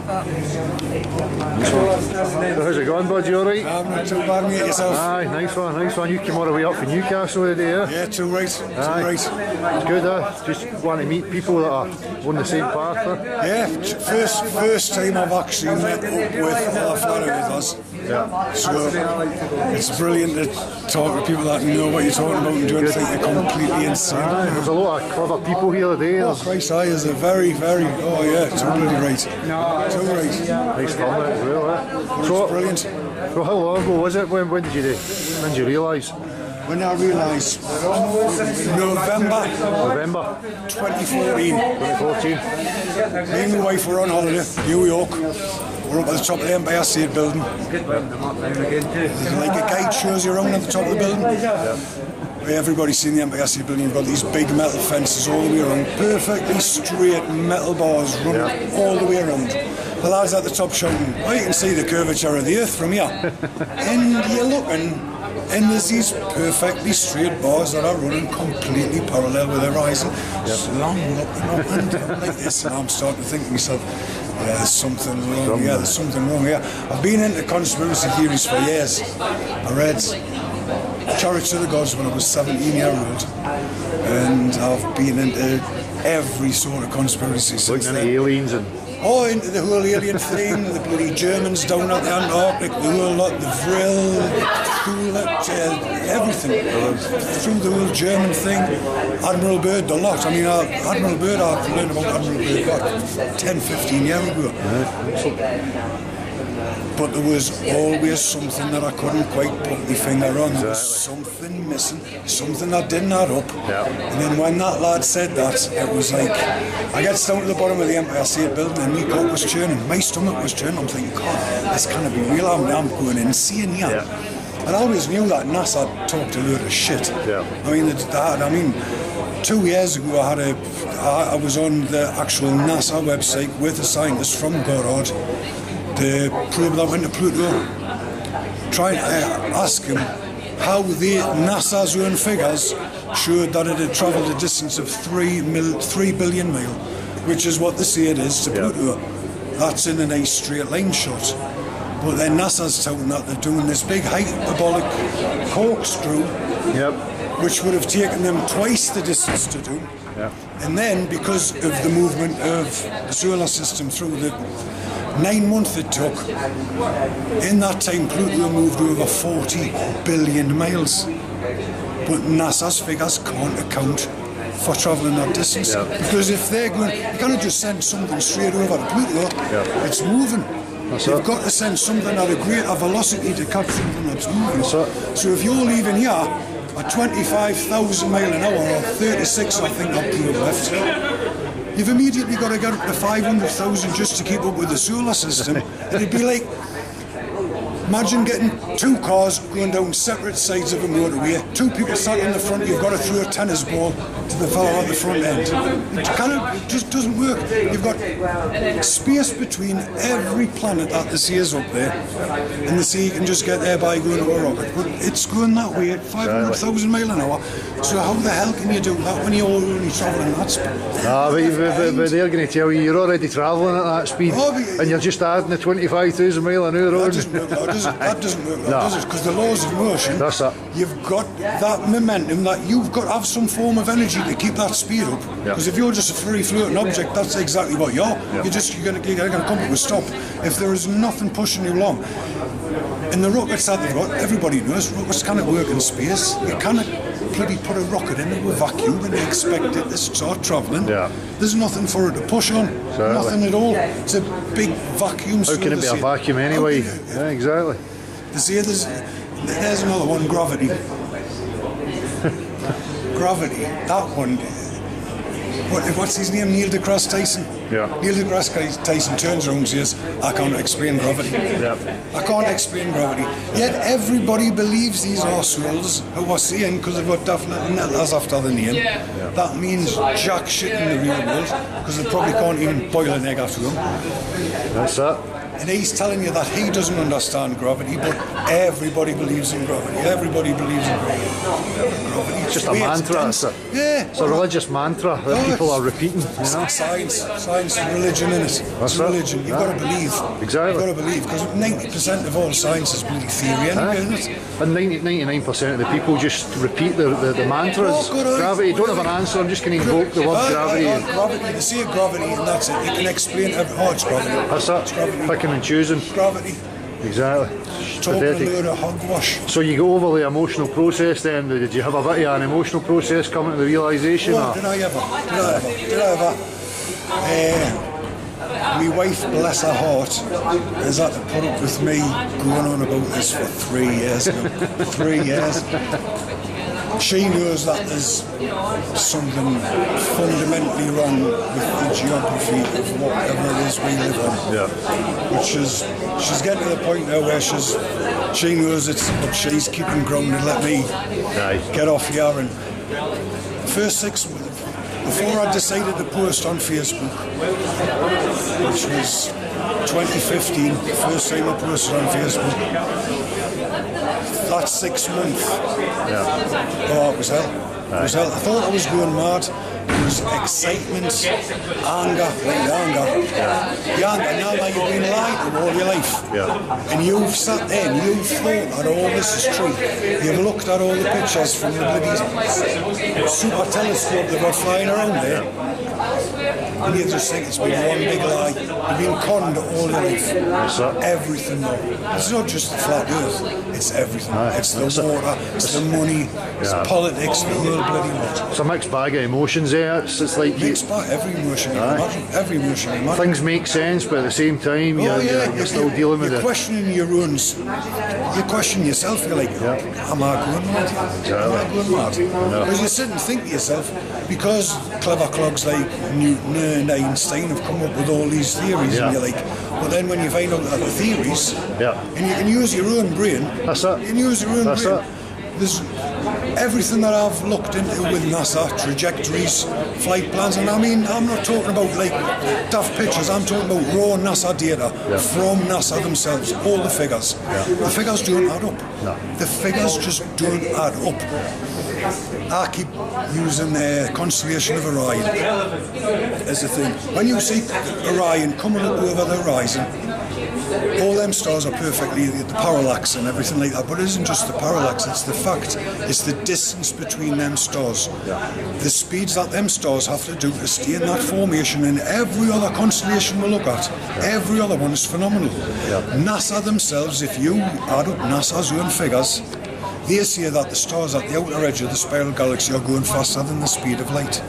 How's it going, bud? You alright? I'm not too bad, mate, yourself. Aye, nice one, nice one. You came all the way up from Newcastle today, yeah? Yeah, too right. Aye. It's good, Just want to meet people that are on the same path, Yeah, first time I've actually met up with a flat with us. Yeah. So it's brilliant to talk to people that know what you're talking about and don't think they're completely insane. Aye, there's a lot of clever people here today. Oh Christ, aye, is a very, oh yeah, totally right. Totally right. Nice format as well, So brilliant. So how long ago was it? When did you realise? When I realised November 2014. 2014. Me and my wife were on holiday, New York. We're up at the top of the Empire State Building. There's like a guide shows you around at the top of the building. Everybody's seen the Empire State Building. You've got these big metal fences all the way around, perfectly straight metal bars running all the way around. The lads at the top shouting, "Oh, you can see the curvature of the earth from here." And you're looking, and there's these perfectly straight bars that are running completely parallel with the horizon. Long looking up and down like this, and I'm starting to think to myself, yeah, there's something wrong here, there's something wrong here. I've been into conspiracy theories for years. I read Chariots of the Gods when I was 17-year-old, and I've been into every sort of conspiracy since then. Aliens and... Oh, into the whole alien thing, the bloody Germans down at the Antarctic, the whole lot, the Vril, everything. Through the whole German thing, Admiral Byrd, the lot. I mean, Admiral Byrd, I learned about Admiral Byrd, what, 10, 15 years ago. But there was always something that I couldn't quite put my finger on. There was something missing, something that didn't add up. And then when that lad said that, it was like, I get down to the bottom of the Empire State Building and my gut was churning, my stomach was churning. I'm thinking, God, this can't be real. I'm going insane here. And I always knew that NASA talked a load of shit. I mean, 2 years ago I was on the actual NASA website with a scientist from Goddard, the probe that went to Pluto. trying to ask him how NASA's own figures showed that it had travelled a distance of 3 billion mile, which is what they say it is to Pluto. That's in a nice straight line shot. But then NASA's telling that they're doing this big hyperbolic corkscrew, which would have taken them twice the distance to do. And then, because of the movement of the solar system through the 9 months it took, in that time Pluto moved over 40 billion miles. But NASA's figures can't account for travelling that distance. Because if they're going, you can't just send something straight over to Pluto, it's moving. You've got to send something at a greater velocity to catch something that's moving. So if you're leaving here at 25,000 mile an hour, or 36 I think up to the left, you've immediately got to get up to 500,000 just to keep up with the solar system. It'd be like, imagine getting 2 cars going down separate sides of a motorway, 2 people sat in the front, you've got to throw a tennis ball to the fellow at the front end. It just doesn't work. You've got space between every planet that they say is up there, and they say you can just get there by going to a rocket. But it's going that way at 500,000 mile an hour. So how the hell can you do that when you're only travelling that speed? But they're going to tell you you're already travelling at that speed, and you're just adding the 25,000 mile an hour on. That doesn't work, does it? Because the laws of motion, you've got that momentum, that you've got to have some form of energy to keep that speed up. Because if you're just a free floating object, that's exactly what you are. You're going to come to a stop if there is nothing pushing you along. And the rockets that they've got, everybody knows rockets cannot work in space. You cannot bloody put a rocket into a vacuum and expect it to start travelling. There's nothing for it to push on. Nothing at all. It's a big vacuum. How can it be a vacuum anyway? Exactly. They say there's another one, gravity. Gravity, that one. What's his name? Neil deGrasse Tyson. Neil deGrasse Tyson turns around and says, I can't explain gravity. I can't explain gravity. Yet everybody believes these arseholes who are saying, because they've got definite letters after the name, that means jack shit in the real world, because they probably can't even boil an egg after them. That's it. And he's telling you that he doesn't understand gravity, but everybody believes in gravity. Everybody believes in gravity. It's just a mantra. It's a religious mantra that people are repeating. Science and religion in it. It's religion. You've got to believe. Exactly. You've got to believe, because 90% of all science is bloody theory anyway, isn't it? And 99% of the people just repeat the mantras. Gravity, don't have an answer, I'm just going to invoke the word gravity. Gravity, they say gravity and that's it. You can explain every, it's gravity. That's it. Picking and choosing. Gravity. Exactly. Talking a load of hogwash. So you go over the emotional process then. Did you have a bit of an emotional process coming to the realisation? Well, did I ever? My wife, bless her heart, has had to put up with me going on about this for 3 years now. 3 years. She knows that there's something fundamentally wrong with the geography of whatever it is we live on. Which is, she's getting to the point now where she knows it's, but she's keeping grounded. Let me get off here. And first 6 months, before I decided to post on Facebook, which was 2015, first time I posted on Facebook. That 6 months, it was hell. It was hell. I thought I was going mad. It was excitement, anger, The anger, now that you've been lied to all your life. And you've sat there and you've thought that all this is true. You've looked at all the pictures from the bloody super telescope they've got flying around there. And you just think it's been one big lie. You've been conned all your life. Everything though. It's not just the flat earth, it's everything. It's the water, it's the money, it's politics, the whole bloody lot. It's a mixed bag of emotions there. It's like mixed bag, every emotion you can imagine. Every emotion you imagine. Things make sense, but at the same time you're still dealing with it. You're questioning your own, you question yourself, you're like, am I going mad? Am I going mad? Because you sit and think to yourself, because clever clogs like Newton and Einstein have come up with all these theories, and you're like, but then when you find out that the theories, and you can use your own brain, that's it. You can use your own brain. There's everything that I've looked into with NASA, trajectories, flight plans, and I mean, I'm not talking about like daft pictures, I'm talking about raw NASA data from NASA themselves, all the figures. The figures don't add up. No. The figures just don't add up. I keep using the constellation of Orion as a thing. When you see Orion coming up over the horizon, all them stars are perfectly the parallax and everything like that, but it isn't just the parallax, it's the fact, it's the distance between them stars. The speeds that them stars have to do to stay in that formation, and every other constellation we look at, every other one is phenomenal. NASA themselves, if you add up NASA's own figures, they say that the stars at the outer edge of the spiral galaxy are going faster than the speed of light.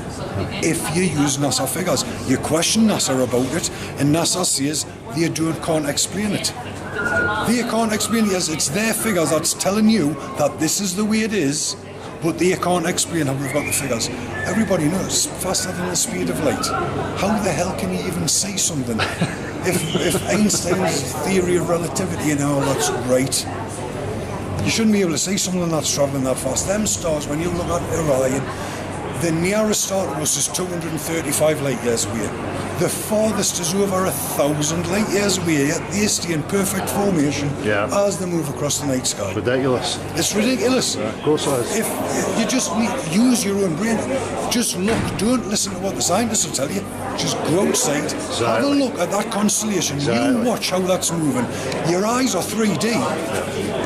If you use NASA figures, you question NASA about it, and NASA says they can't explain it. They can't explain it. It's their figures that's telling you that this is the way it is, but they can't explain how they've got the figures. Everybody knows faster than the speed of light. How the hell can you even say something? If Einstein's theory of relativity and all that's right, you shouldn't be able to see something that's travelling that fast. Them stars, when you look at Orion, the nearest star to us is 235 light years away. The farthest is over 1,000 light years away, yet they stay in perfect formation as they move across the night sky. Ridiculous. It's ridiculous. Yeah, of course it is. If you just use your own brain, just look, don't listen to what the scientists will tell you, just go outside, have a look at that constellation, you watch how that's moving. Your eyes are 3D.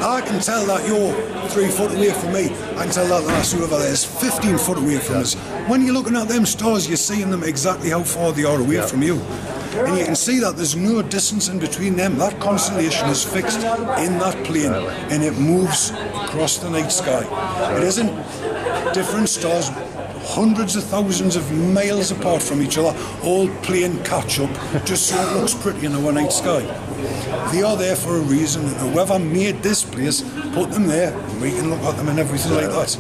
I can tell that you're 3 foot away from me, I can tell that the lass over there is 15 foot away from us. When you're looking at them stars, you're seeing them exactly how far they are away from you. And you can see that there's no distance in between them. That constellation is fixed in that plane, and it moves across the night sky. It isn't different stars, hundreds of thousands of miles apart from each other, all playing catch up, just so it looks pretty in our night sky. They are there for a reason, and whoever made this place put them there, and we can look at them and everything like that.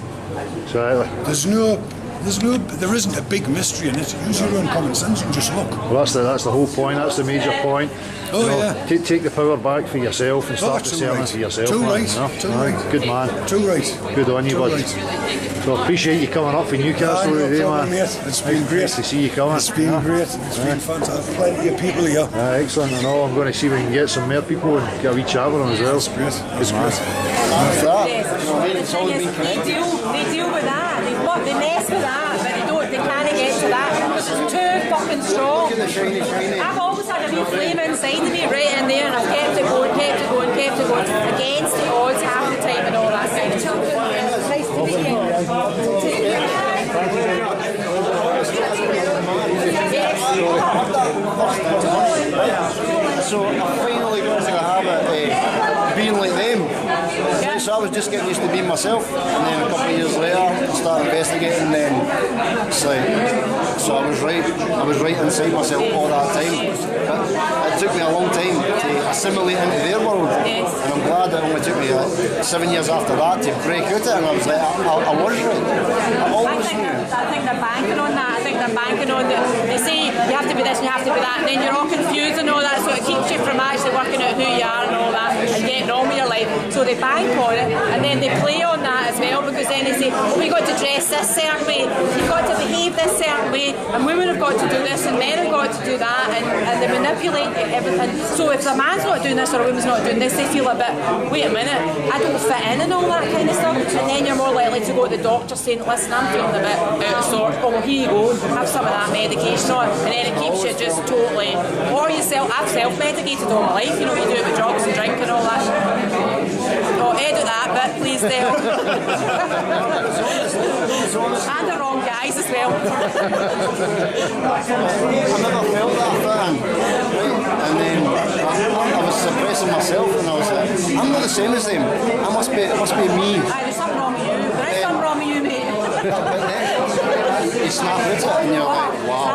There isn't a big mystery in it. Use your own common sense and just look. Well, that's the whole point. That's the major point. Take the power back for yourself and start discerning for yourself. Too right. Good man. Too right. Good on you, bud. So I appreciate you coming up for Newcastle today, man. It's been great. Nice to see you coming. It's been great. It's been fantastic. Plenty of people here. Excellent. I know. I'm going to see if we can get some more people and get a wee chat with them as well. That's great. Good man. They deal with that. They mess with that, but they can't get to that. It's too fucking strong. I've always had a wee flame inside of me right in there, and I've kept it going against the odds half the time and all that kind of stuff. Nice to meet you. So I finally got into the habit of being like them. So I was just getting used to being myself, and then a couple of years later I started investigating, and then it's like, so I was right inside myself all that time. But it took me a long time to assimilate into their world, and I'm glad it only took me 7 years after that to break out it, and I was like, I was right. I think they're banking on that. I think they're banking on that. They say you have to be this and you have to be that, and then you're all confused and all that, so it keeps you from actually working out who you are and all that and getting on with your life. So they bank on it, and then they play on that as well, because then they say, oh, we've got to dress this certain way, you've got to behave this certain way, and women have got to do this and men have got to do that, and they manipulate everything. So if a man's not doing this or a woman's not doing this, they feel a bit, wait a minute, I don't fit in and all that kind of stuff, and then you're more likely to go to the doctor saying, listen, I'm feeling a bit out of sorts, oh, here you go, have some of that medication on, and then it keeps you just totally, or I've self-medicated all my life, you know, you do it with drugs and drink and all that. Oh, edit that bit, please, there. And the wrong guys as well. I never felt that fan, right? And then I was suppressing myself, and I was like, I'm not the same as them. It must be me. There's something wrong with you. There is something wrong with you, mate. You snap into it, and you're like, wow.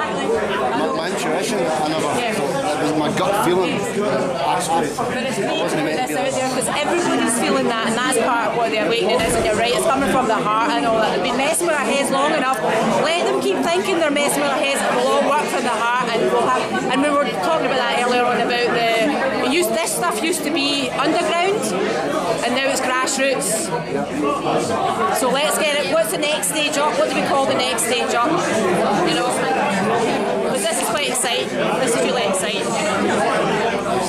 My intuition, I never thought, it was my gut feeling. Actually, but it's great to put this out there, because everybody's feeling that, and that's part of what the awakening is, and you're right, it's coming from the heart and all that. They've been messing with our heads long enough, let them keep thinking they're messing with our heads, and we'll all work from the heart, and we'll have, and we were talking about that earlier on about this stuff used to be underground, and now it's grassroots. So let's get it. What's the next stage up? What do we call the next stage up? You know, because this is quite exciting. This is really exciting.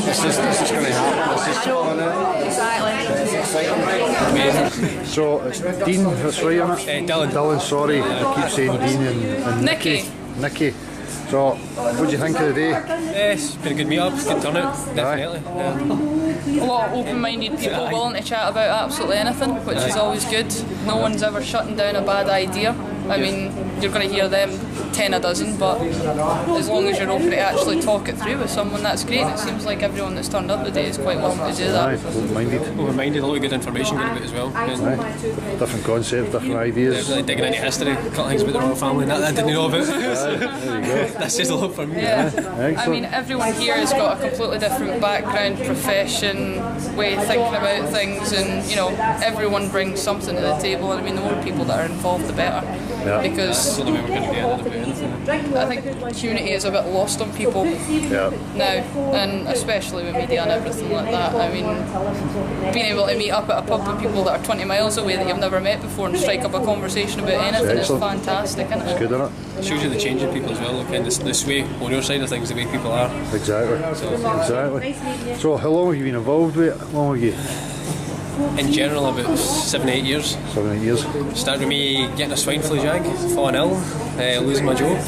This is going to happen. This is Exactly. So it's Dean, that's right, isn't it? Dylan, sorry, I keep saying Dean and Nicky. So, what do you think of the day? It's been a good meet-up, good turnout, definitely. A lot of open-minded people willing to chat about absolutely anything, which is always good. No one's ever shutting down a bad idea. I mean, you're going to hear them 10 a dozen, but as long as you're open to actually talk it through with someone, that's great. It seems like everyone that's turned up today is quite willing to do that. Open-minded, a lot of good information going about as well. Different concepts, different ideas. Really digging into history, a couple of things about the royal family that I didn't know about. There you go. That says a lot for me. Yeah. I mean, everyone here has got a completely different background, profession, way of thinking about things, and you know, everyone brings something to the table. And I mean, the more people that are involved, the better. Because I think unity is a bit lost on people now, and especially with media and everything like that. I mean, being able to meet up at a pub with people that are 20 miles away that you've never met before and strike up a conversation about anything is fantastic, isn't it? It's good, isn't it? It shows you the change in people as well, like in this way, on your side of things, the way people are. Exactly. So how long have you been involved with it? How long have you? In general, about 7-8 years. 7-8 years. Started with me getting a swine flu jag, falling ill, losing my job,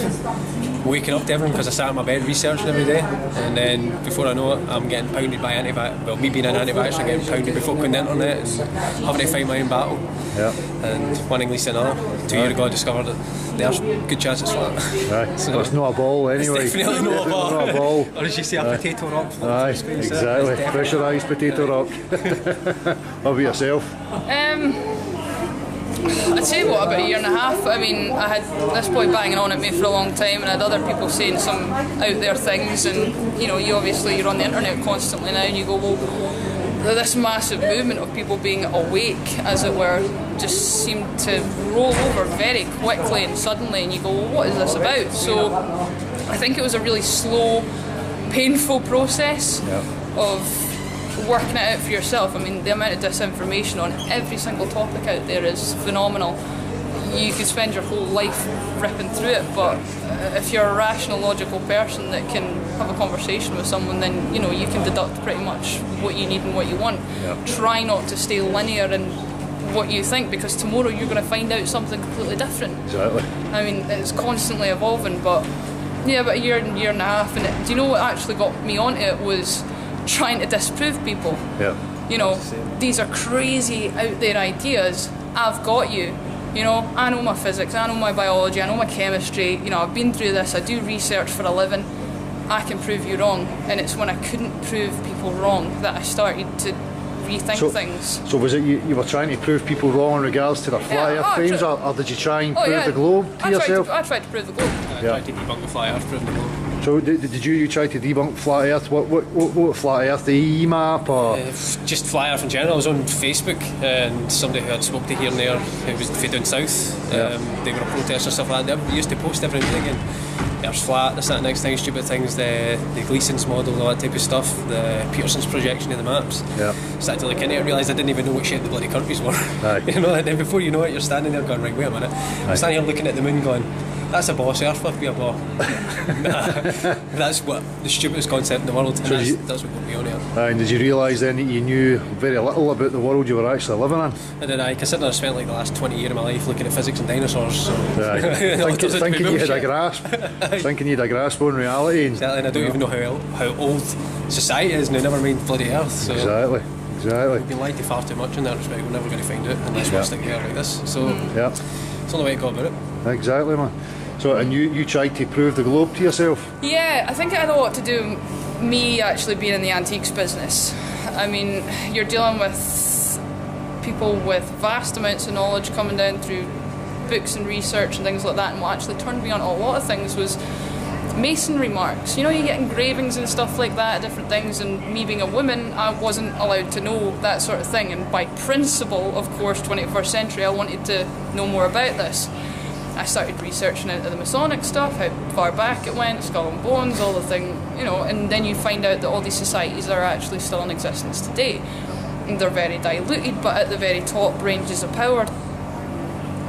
waking up to everyone because I sat in my bed researching every day, and then before I know it, I'm getting pounded by antibiotics. Well, me being an antibiotics, I'm getting pounded before going on the internet and having to fight my own battle. And one English and another. 2 years ago, I discovered that there's good chance it's flat. So it's not a ball anyway. It's definitely not a ball. Or as you say, a potato rock. Exactly. Pressurised potato rock. How about yourself? I'd say about a year and a half. I mean, I had this boy banging on at me for a long time, and I had other people saying some out there things, and you know, you're on the internet constantly now, and you go, well, this massive movement of people being awake, as it were, just seemed to roll over very quickly and suddenly, and you go, well, what is this about? So I think it was a really slow, painful process of working it out for yourself. I mean, the amount of disinformation on every single topic out there is phenomenal. You could spend your whole life ripping through it, but if you're a rational, logical person that can have a conversation with someone, then you know you can deduct pretty much what you need and what you want. Try not to stay linear in what you think, because tomorrow you're going to find out something completely different. Exactly. I mean, it's constantly evolving, but yeah, about a year and a half. And do you know what actually got me onto it was trying to disprove people. You know, these are crazy out there ideas. I've got you. You know, I know my physics, I know my biology, I know my chemistry. You know, I've been through this. I do research for a living. I can prove you wrong. And it's when I couldn't prove people wrong that I started to rethink things. So was it you were trying to prove people wrong in regards to their flat earth claims, or did you try and prove the globe to yourself? I tried to prove the globe. I tried to debunk the flat earth, prove the globe. So did you try to debunk flat earth? What flat earth? The EMAP or? Just flat earth in general. I was on Facebook and somebody who I'd spoke to here and there, who was down south, they were a protest and stuff like that. They used to post everything and Earth's flat, this, that, next thing, stupid things, the Gleason's model, all that type of stuff, the Peterson's projection of the maps. Started to look into it and realised I didn't even know what shape the bloody countries were. You know, and then before you know it, you're standing there going, right, wait a minute. I'm standing here looking at the moon going, that's a boss Earth with me a ball. That's what the stupidest concept in the world, and that's what got me on it. And did you realise then that you knew very little about the world you were actually living in? And then I consider I spent like the last 20 years of my life looking at physics and dinosaurs. So thinking you had a grasp. Thinking you had a grasp on reality. Exactly, and I don't even know how old society is, and I never mind bloody Earth. So. Exactly. We've been lied to far too much in that respect. We're never going to find it unless we stick together like this. So it's the only way to go about it. Exactly, man. So, and you tried to prove the globe to yourself? Yeah, I think it had a lot to do with me actually being in the antiques business. I mean, you're dealing with people with vast amounts of knowledge coming down through books and research and things like that, and what actually turned me on to a lot of things was masonry marks. You know, you get engravings and stuff like that, different things, and me being a woman, I wasn't allowed to know that sort of thing, and by principle, of course, 21st century, I wanted to know more about this. I started researching into the Masonic stuff, how far back it went, skull and bones, all the thing, you know, and then you find out that all these societies are actually still in existence today. and they're very diluted, but at the very top ranges of power,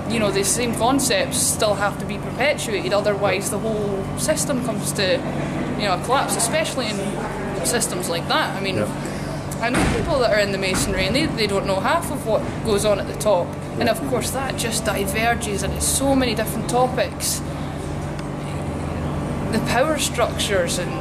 you know, the same concepts still have to be perpetuated, otherwise the whole system comes to, you know, a collapse, especially in systems like that. I mean, I know people that are in the masonry and they don't know half of what goes on at the top, and of course that just diverges into so many different topics. The power structures and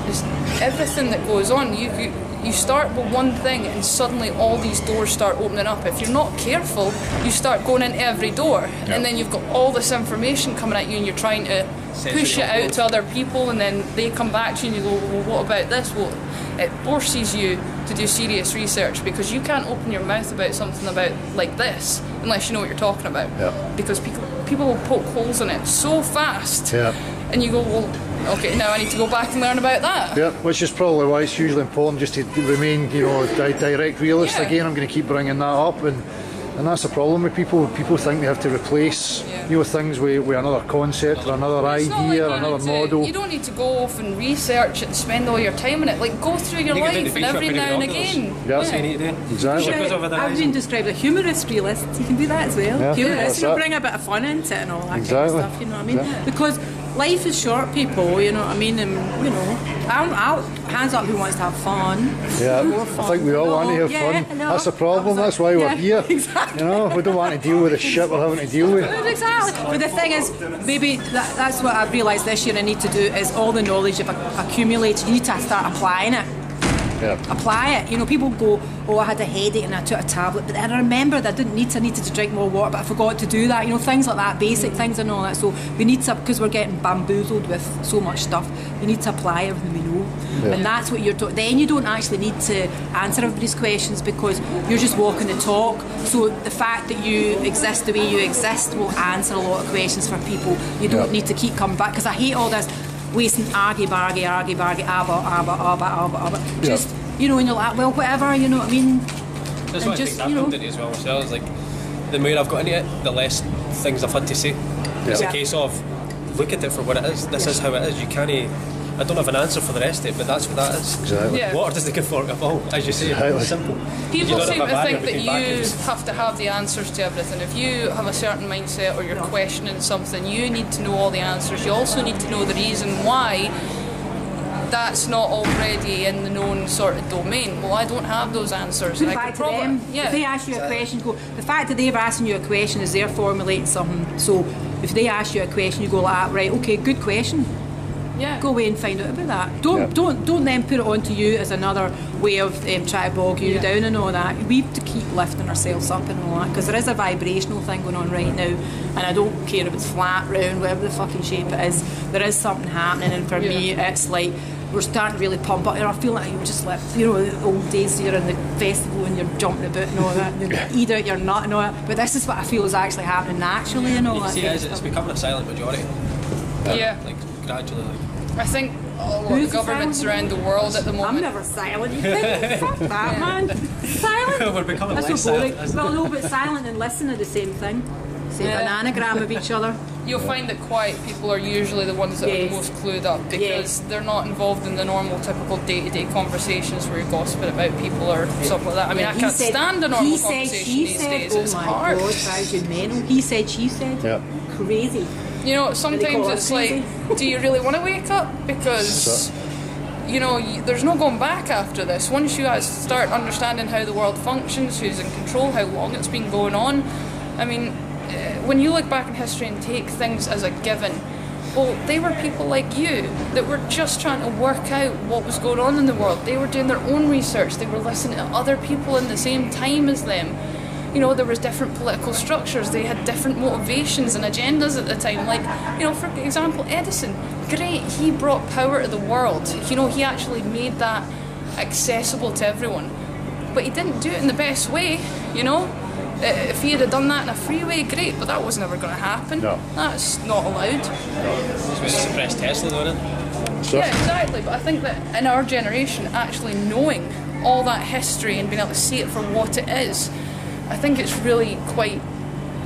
just everything that goes on, you start with one thing and suddenly all these doors start opening up. If you're not careful, you start going into every door, and then you've got all this information coming at you and you're trying to push it out to other people, and then they come back to you and you go, well, what about this? Well, it forces you to do serious research, because you can't open your mouth about something about like this unless you know what you're talking about, because people will poke holes in it so fast, and you go, well, okay, now I need to go back and learn about that. Yeah, which is probably why it's hugely important just to remain, you know, direct realist. Again, I'm going to keep bringing that up, and that's the problem with people. People think they have to replace, you know, things with another concept or another idea or another model. You don't need to go off and research it and spend all your time on it. Like, go through your life and every now and again. Exactly. I've been described a humorous realist. You can do that as well. Humorous, you know, bring a bit of fun into it and all that kind of stuff. You know what I mean? Because life is short, people, you know what I mean? And, you know, I'll hands up who wants to have fun. More fun. I think we all want to have fun. That's the problem, that's why we're here. Exactly. You know, we don't want to deal with the shit we're having to deal with. Exactly. But the thing is, maybe that's what I've realised this year I need to do, is all the knowledge you've accumulated, you need to start applying it. Apply it. You know, people go, oh, I had a headache and I took a tablet, but then I remembered I needed to drink more water, but I forgot to do that. You know, things like that, basic things and all that. So we need to, because we're getting bamboozled with so much stuff, we need to apply everything we know. And that's what you're doing. Then you don't actually need to answer everybody's questions, because you're just walking the talk. So the fact that you exist the way you exist will answer a lot of questions for people. You don't need to keep coming back, because I hate all this wasting argy-bargy, abba. Just, you know, and you're like, well, whatever, you know what I mean? That's what just, I think I've done it as well myself. It's like, the more I've got into it, the less things I've had to say. It's a case of, look at it for what it is. This is how it is. You can't, I don't have an answer for the rest of it, but that's what that is. Exactly. Water doesn't give fork a ball, as you say. It's simple. People seem to think that you have to have the answers to everything. If you have a certain mindset or you're questioning something, you need to know all the answers. You also need to know the reason why that's not already in the known sort of domain. Well, I don't have those answers. Put it back to them. If they ask you a question, go, the fact that they've asked you a question is they're formulating something. So if they ask you a question, you go like, right, okay, good question. Go away and find out about that. Don't then put it onto you as another way of trying to bog you down and all that. We have to keep lifting ourselves up and all that, because there is a vibrational thing going on right now, and I don't care if it's flat, round, whatever the fucking shape it is. There is something happening, and for me, it's like we're starting to really pump up. I feel like you're just like, you know, the old days you're in the festival and you're jumping about and all that. Either you're not and all that. But this is what I feel is actually happening naturally and all that. See, it's becoming a silent majority. Like gradually. I think a lot of governments around the world at the moment. I'm never silent. You think? Fuck that, man. Silent. We're becoming less silent. Well, no, but silent and listen are the same thing. Same bananagram of each other. You'll find that quiet people are usually the ones that are the most clued up, because they're not involved in the normal, typical day-to-day conversations where you're gossiping about people or stuff like that. I mean, I can't stand a normal conversation these days. It's hard. God, drives you mental. He said, she said. Crazy. You know, sometimes it's like, do you really want to wake up? Because, you know, there's no going back after this. Once you guys start understanding how the world functions, who's in control, how long it's been going on, I mean, when you look back in history and take things as a given, well, they were people like you that were just trying to work out what was going on in the world. They were doing their own research. They were listening to other people in the same time as them. You know, there was different political structures. They had different motivations and agendas at the time. Like, you know, for example, Edison, great, he brought power to the world. You know, he actually made that accessible to everyone. But he didn't do it in the best way, you know. If he had done that in a freeway, great, but that was never going to happen. That's not allowed. That's why they suppressed Tesla, though, isn't it? Yeah, exactly. But I think that in our generation, actually knowing all that history and being able to see it for what it is, I think it's really quite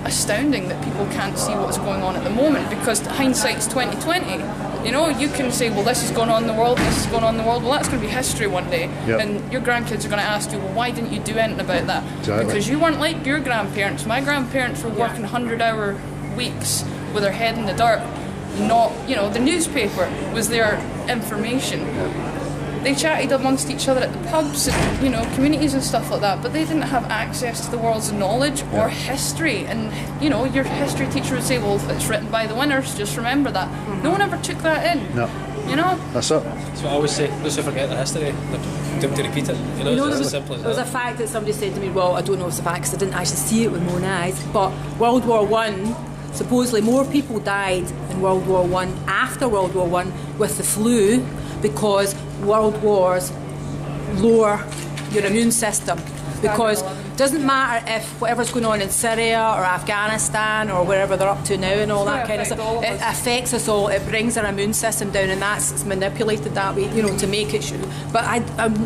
astounding that people can't see what's going on at the moment, because hindsight's 20/20. You know, you can say, well, this is going on in the world, this is going on in the world. Well, that's going to be history one day. And your grandkids are going to ask you, well, why didn't you do anything about that? Exactly. Because you weren't like your grandparents. My grandparents were working 100-hour weeks with their head in the dirt. Not, you know, the newspaper was their information. They chatted amongst each other at the pubs and, you know, communities and stuff like that, but they didn't have access to the world's knowledge or history. And, you know, your history teacher would say, well, it's written by the winners, just remember that. No one ever took that in. No. You know? That's it. That's what I always say, those who forget the history, they're doomed to repeat it. You know, it's as simple as that. There was a fact that somebody said to me, well, I don't know if it's a fact because I didn't actually see it with my own eyes, but World War One, supposedly more people died in World War One after World War One with the flu because world wars lower your immune system. Because it doesn't matter if whatever's going on in Syria or Afghanistan or wherever they're up to now and all that kind of stuff, it affects us all. It brings our immune system down, and it's manipulated that way, you know, to make it shoot. But I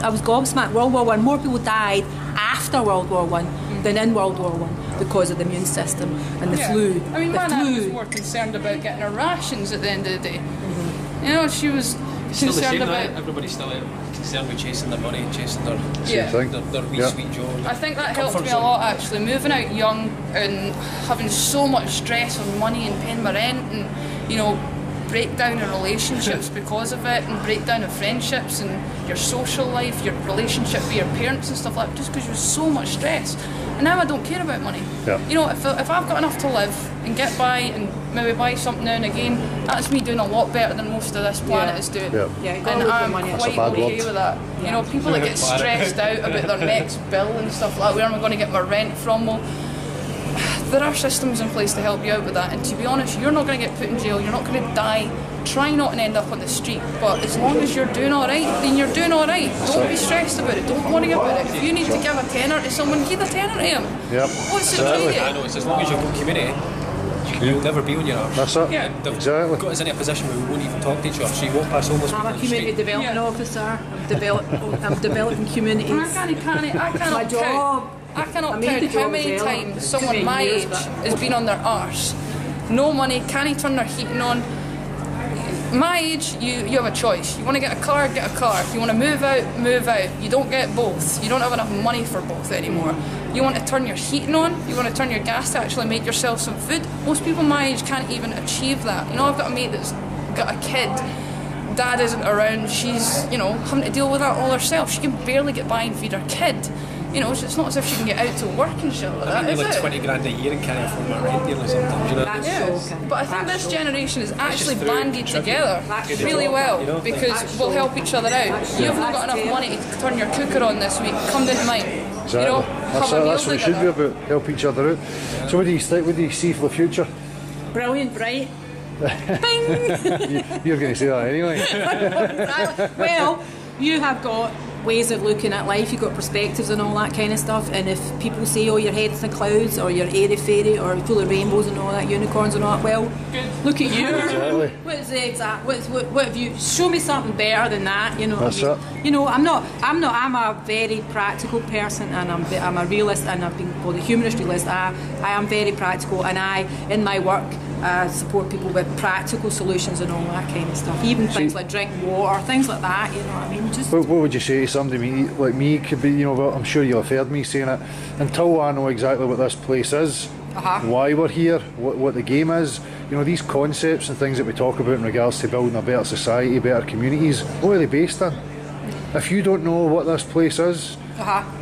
was gobsmacked. World War One, more people died after World War One than in World War One because of the immune system and the flu. I mean, my nan was more concerned about getting her rations at the end of the day. You know, she was concerned about. Everybody's still concerned with chasing their money, chasing their wee sweet joy. I think that helped me a lot, actually. Moving out young and having so much stress on money and paying my rent and, you know, breakdown in relationships because of it, and breakdown of friendships and your social life, your relationship with your parents and stuff like that, just because you have so much stress. And now I don't care about money. You know, if I've got enough to live and get by and maybe buy something now and again, that's me doing a lot better than most of this planet is doing. And I'm quite okay with that. You know, people that get stressed out about their next bill and stuff like that, where am I going to get my rent from? Well, there are systems in place to help you out with that, and to be honest, you're not going to get put in jail, you're not going to die. Try not to end up on the street, but as long as you're doing alright, then you're doing alright. Don't be stressed about it, don't worry about it. If you need to give a tenner to someone, give a tenner to him. What's it to you? I know, it's as long as you've got community, you'll never be on your arse. That's it. They've got us in a position where we won't even talk to each other, so you walk past homeless people. I'm a community development officer. I'm developing communities. I cannot count. I cannot count how many times someone my age has been on their arse. No money, can't turn their heating on. My age, you have a choice. You want to get a car, get a car. If you want to move out, move out. You don't get both. You don't have enough money for both anymore. You want to turn your heating on, you want to turn your gas to actually make yourself some food. Most people my age can't even achieve that. You know, I've got a mate that's got a kid. Dad isn't around. She's, you know, having to deal with that all herself. She can barely get by and feed her kid. You know, it's not as if she can get out to work and shit like that, I think is like it? 20 grand a year and can't afford my rent nearly sometimes, you know. That's but I think this generation is actually banded together really well, because we'll help each other out. You've not got enough money to turn your cooker on this week, come down to mine. Exactly. You know, that's what it should be about, help each other out. So what do you see for the future? Brilliant, bright. Bing! You're going to say that anyway. Well, you have got ways of looking at life, you've got perspectives and all that kind of stuff, and if people say, oh, your head's in the clouds or you're airy-fairy or full of rainbows and all that, unicorns and all that, well, look at you. Exactly. What's the exact, what have you, show me something better than that, you know. That's it. You know, I'm a very practical person, and I'm a realist, and I've been called a humanist realist. I am very practical, and in my work, support people with practical solutions and all that kind of stuff. Even things like drinking water, things like that. You know what I mean? Just. What would you say to somebody like me? Could be, you know, well, I'm sure you'll have heard me saying it. Until I know exactly what this place is, why we're here, what the game is. You know, these concepts and things that we talk about in regards to building a better society, better communities. What are they based on? If you don't know what this place is,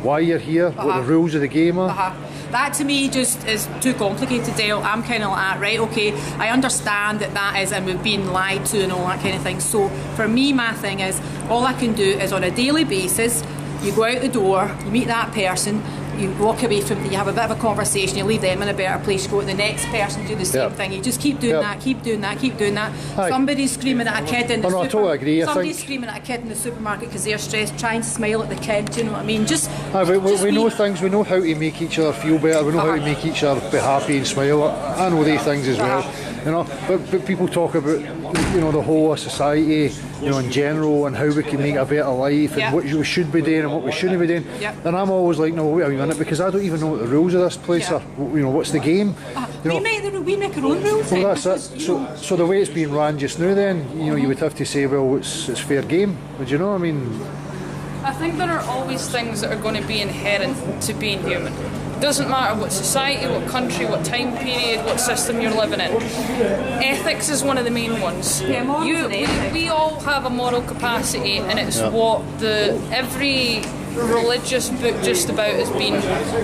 why you're here, what the rules of the game are. That to me just is too complicated, Dale. I'm kind of like, right, okay, I understand that is, and we've been lied to and all that kind of thing. So for me, my thing is, all I can do is on a daily basis, you go out the door, you meet that person, you walk away from them, you have a bit of a conversation, you leave them in a better place, you go to the next person, do the same thing. You just keep doing that, keep doing that, keep doing that. Somebody's screaming at a kid in the I totally agree. Somebody's screaming at a kid in the supermarket because they're stressed, try and smile at the kid, do you know what I mean? We know things, we know how to make each other feel better, we know how to make each other be happy and smile. I know these things as well. You know, but people talk about, you know, the whole of society, you know, in general, and how we can make a better life, and what we should be doing and what we shouldn't be doing. And I'm always like, no, wait a minute, because I don't even know what the rules of this place are. You know, what's the game? know, we make our own rules. Well, that's it. So the way it's being run just now, then you would have to say, well, it's fair game. Would you know? I mean, I think there are always things that are going to be inherent to being human. It doesn't matter what society, what country, what time period, what system you're living in. Ethics is one of the main ones. Yeah, we all have a moral capacity, and it's what every religious book just about has been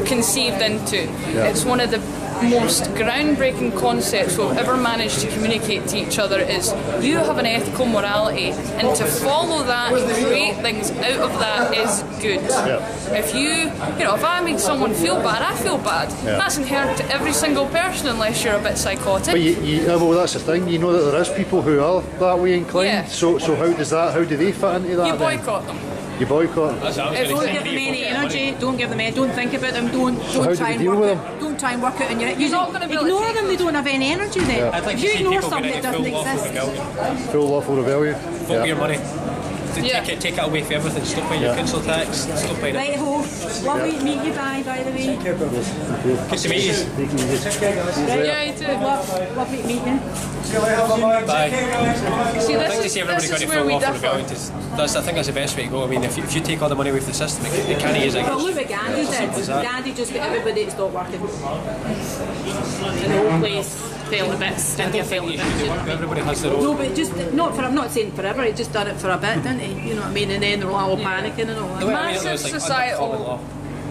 conceived into. It's one of the most groundbreaking concepts we've ever managed to communicate to each other is you have an ethical morality, and to follow that and create things out of that is good. If if I make someone feel bad, I feel bad. That's inherent to every single person unless you're a bit psychotic. But well, that's the thing. You know that there is people who are that way inclined. So how do they fit into that? You boycott them. You boycott. Don't give them any energy. Don't give them any. Don't think about them. Don't try and work it. Don't try and work it. And you're not going to ignore them. They don't have any energy. Then if you ignore something that doesn't exist, full lawful rebellion. Vote with your money. Take it away for everything. Stop paying your council tax. Stop paying it. Right ho. Lovely to meet you. Bye. By the way. Good to meet you. Yeah, you too. Lovely to meet you. Bye. See, I'd like to see everybody going to full lawful rebellion. I think that's the best way to go. I mean, if you take all the money away from the system, it can't easily. Well, look what Gandhi did. Gandhi just got everybody to stop working. And the whole place fell to bits. India fell to bits. Everybody has their own. No, but just I'm not saying forever. He just done it for a bit, didn't he? You know what I mean? And then they're all panicking and all that. Massive societal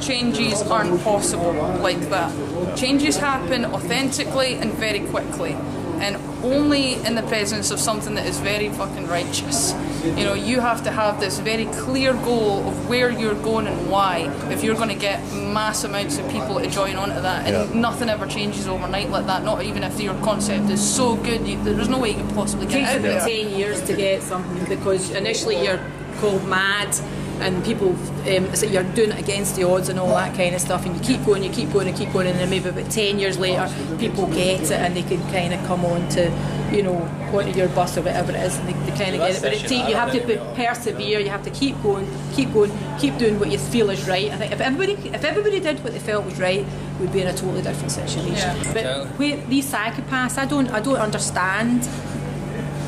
changes aren't possible like that. Changes happen authentically and very quickly, and only in the presence of something that is very fucking righteous. You have to have this very clear goal of where you're going and why, if you're going to get mass amounts of people to join onto that. And nothing ever changes overnight like that, not even if your concept is so good. There's no way you can possibly get out of it. It takes 10 years to get something, because initially you're called mad, and people so you're doing it against the odds and all that kind of stuff, and you keep going, and then maybe about 10 years later people get it, and they can kind of come on to onto your bus or whatever it is, and they kind of get it. But you have to persevere. You have to keep going, keep doing what you feel is right. I think if everybody did what they felt was right, we'd be in a totally different situation. But these psychopaths, I don't understand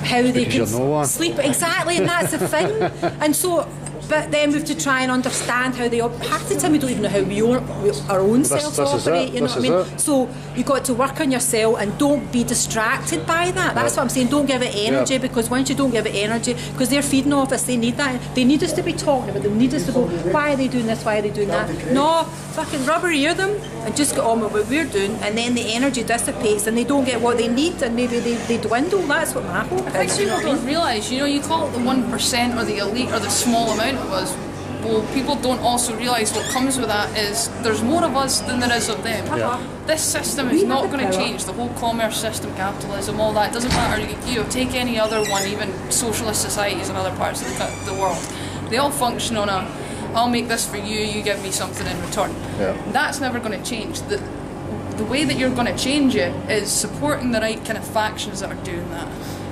how they can sleep. Exactly, and that's the thing. And so, but then we have to try and understand how they half the time we don't even know how our own selves operate. You know what I mean? So you've got to work on yourself and don't be distracted by that. That's what I'm saying. Don't give it energy, because once you don't give it energy, because they're feeding off us, they need that. They need us to be talking about them. They need us to go, why are they doing this? Why are they doing that? No, fucking rubber ear them and just get on with what we're doing, and then the energy dissipates and they don't get what they need, and maybe they dwindle. That's what my hope is. I think people don't realise, you call it the 1% or the elite or the small amount of us. Well, people don't also realise what comes with that is there's more of us than there is of them. This system is not going to change. The whole commerce system, capitalism, all that, doesn't matter. Take any other one, even socialist societies in other parts of the world. They all function on I'll make this for you, you give me something in return. That's never going to change. The way that you're going to change it is supporting the right kind of factions that are doing that.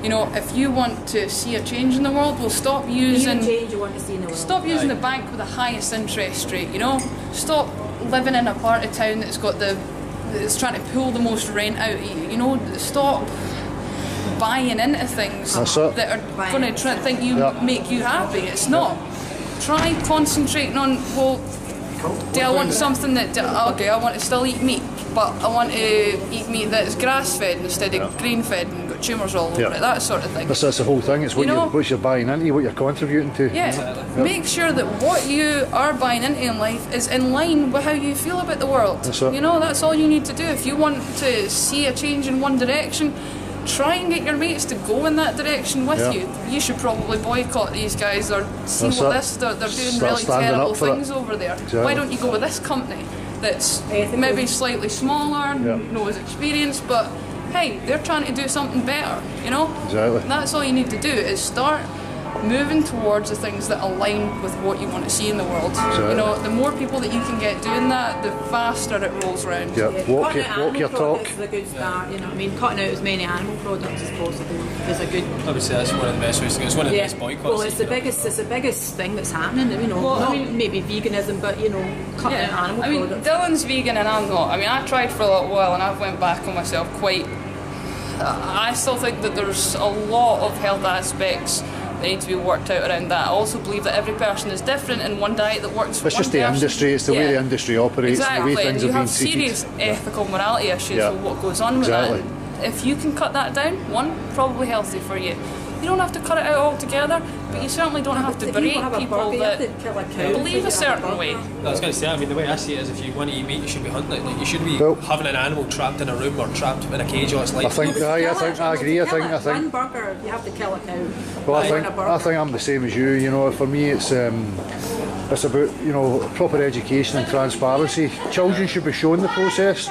If you want to see a change in the world, we'll stop using the bank with the highest interest rate. Stop living in a part of town that's trying to pull the most rent out of you. Stop buying into things that are going to make you happy. It's not. Try concentrating on, do I want something I want to still eat meat, but I want to eat meat that's grass-fed instead of grain-fed and got tumours all over it, that sort of thing. That's the whole thing. It's what you're buying into, what you're contributing to. Make sure that what you are buying into in life is in line with how you feel about the world. That's all you need to do. If you want to see a change in one direction, try and get your mates to go in that direction with you. You should probably boycott these guys or see they're doing really terrible things over there. Why don't you go with this company that's maybe slightly smaller, knows experience, but hey, they're trying to do something better, Exactly. That's all you need to do, is start moving towards the things that align with what you want to see in the world. You know, the more people that you can get doing that, the faster it rolls around. Yeah, walk your talk. Is a good start, you know what I mean? Cutting out as many animal products as possible is a good... I would say that's one of the best ways to go. It's one of the best boycotts. Well, it's the biggest thing that's happening, you know. Well, not maybe veganism, but, you know, cutting out animal products. Dylan's vegan and I'm not. I mean, I tried for a little while and I've went back on myself quite... I still think that there's a lot of health aspects that need to be worked out around that. I also believe that every person is different and one diet that works for It's just the industry, it's the way the industry operates, exactly. the way things and you are have being treated. serious ethical morality issues with what goes on with that. If you can cut that down, one, probably healthy for you. You don't have to cut it out altogether, but you certainly don't have to berate people that believe a certain way. I was going to say, I mean, the way I see it is if you want to eat meat, you should be hunting it. Like, you should be having an animal trapped in a room or trapped in a cage all its life. I agree. I think. One burger, you have to kill a cow. Well, I think I'm the same as you. You know, for me, it's about, you know, proper education and transparency. Children should be shown the process,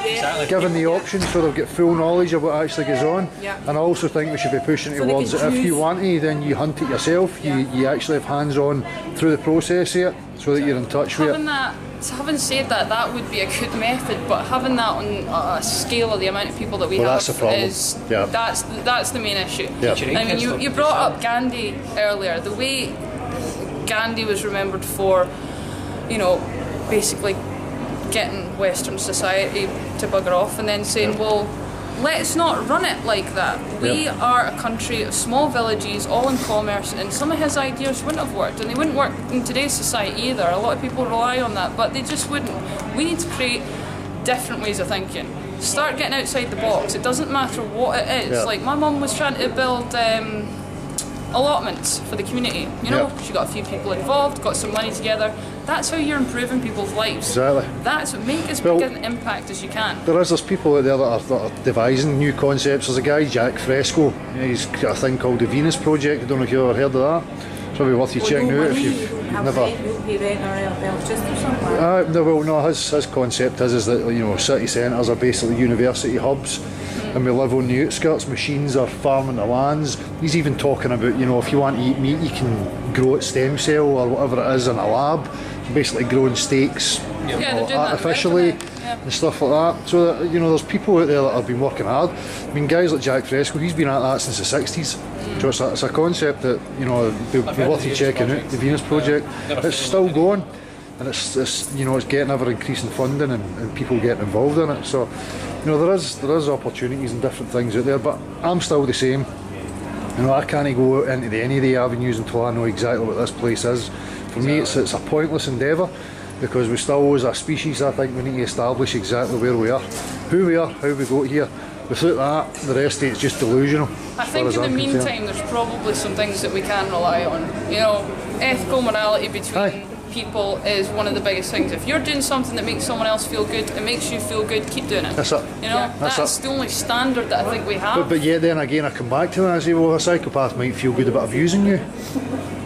given the options so they'll get full knowledge of what actually goes on. And I also think we should be pushing towards that if you want to, then you hunt it yourself. You actually have hands-on through the process here, so that you're in touch with it. Having said that, that would be a good method, but having that on a scale of the amount of people that we have is that's the main issue. I mean, you brought up Gandhi earlier. The way Gandhi was remembered for, you know, basically getting Western society to bugger off and then saying, well, let's not run it like that. We are a country of small villages, all in commerce, and some of his ideas wouldn't have worked, and they wouldn't work in today's society either. A lot of people rely on that, but they just wouldn't. We need to create different ways of thinking. Start getting outside the box. It doesn't matter what it is. Like, my mum was trying to build allotments for the community, you know, she got a few people involved, got some money together. That's how you're improving people's lives. Exactly. That's what, make as big an impact as you can. There's people out there that are devising new concepts. There's a guy, Jack Fresco, he's got a thing called the Venus Project. I don't know if you've ever heard of that. It's probably worth you checking out if you've never... his concept is that, you know, city centres are basically university hubs. And we live on the outskirts, machines are farming the lands. He's even talking about, you know, if you want to eat meat, you can grow it stem cell or whatever it is in a lab, basically growing steaks artificially and stuff like that. So that, you know, there's people out there that have been working hard. I mean, guys like Jack Fresco, he's been at that since the 60s. So it's a concept that, you know, be worth you checking out, the Venus Project. It's still going. And it's you know, it's getting ever increasing funding and people getting involved in it. So, you know, there is opportunities and different things out there, but I'm still the same. You know, I can't go out into any of the avenues until I know exactly what this place is. For me, it's a pointless endeavour, because we still, as a species, I think we need to establish exactly where we are, who we are, how we got here. Without that, the rest of it's just delusional. I think in the meantime, there's probably some things that we can rely on. You know, ethical morality between people is one of the biggest things. If you're doing something that makes someone else feel good, it makes you feel good, keep doing it. That's it. You know, that's the only standard that I think we have. But yet then again, I come back to it and I say, well, a psychopath might feel good about abusing you.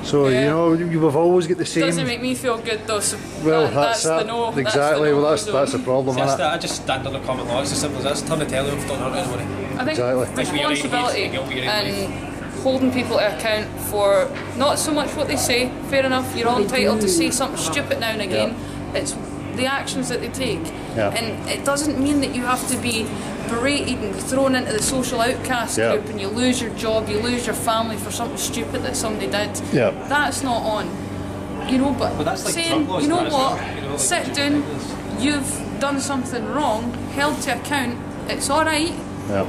So, you know, you've always got the same... It doesn't make me feel good though, so well, that's the no. Exactly, well that's the problem, isn't it? I just stand on the common law, it's as simple as this. Turn the telly off, don't hurt anybody. I think responsibility and holding people to account for not so much what they say, fair enough, you're all entitled to say something stupid now and again, it's the actions that they take. And it doesn't mean that you have to be berated and thrown into the social outcast group and you lose your job, you lose your family for something stupid that somebody did. That's not on. You know, but that's like saying, you know what, sit down, you've done something wrong, held to account, it's alright,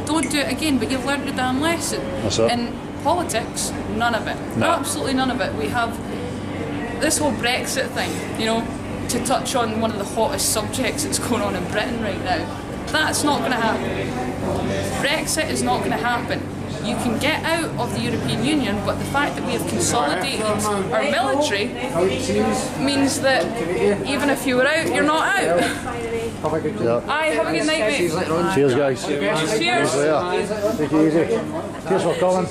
don't do it again, but you've learnt the damn lesson. In politics, none of it. Absolutely none of it. We have this whole Brexit thing, you know, to touch on one of the hottest subjects that's going on in Britain right now. That's not going to happen. Brexit is not going to happen. You can get out of the European Union, but the fact that we have consolidated our military means that even if you were out, you're not out. Have a good night, mate. Cheers, guys. Cheers. Take it easy. Cheers for calling.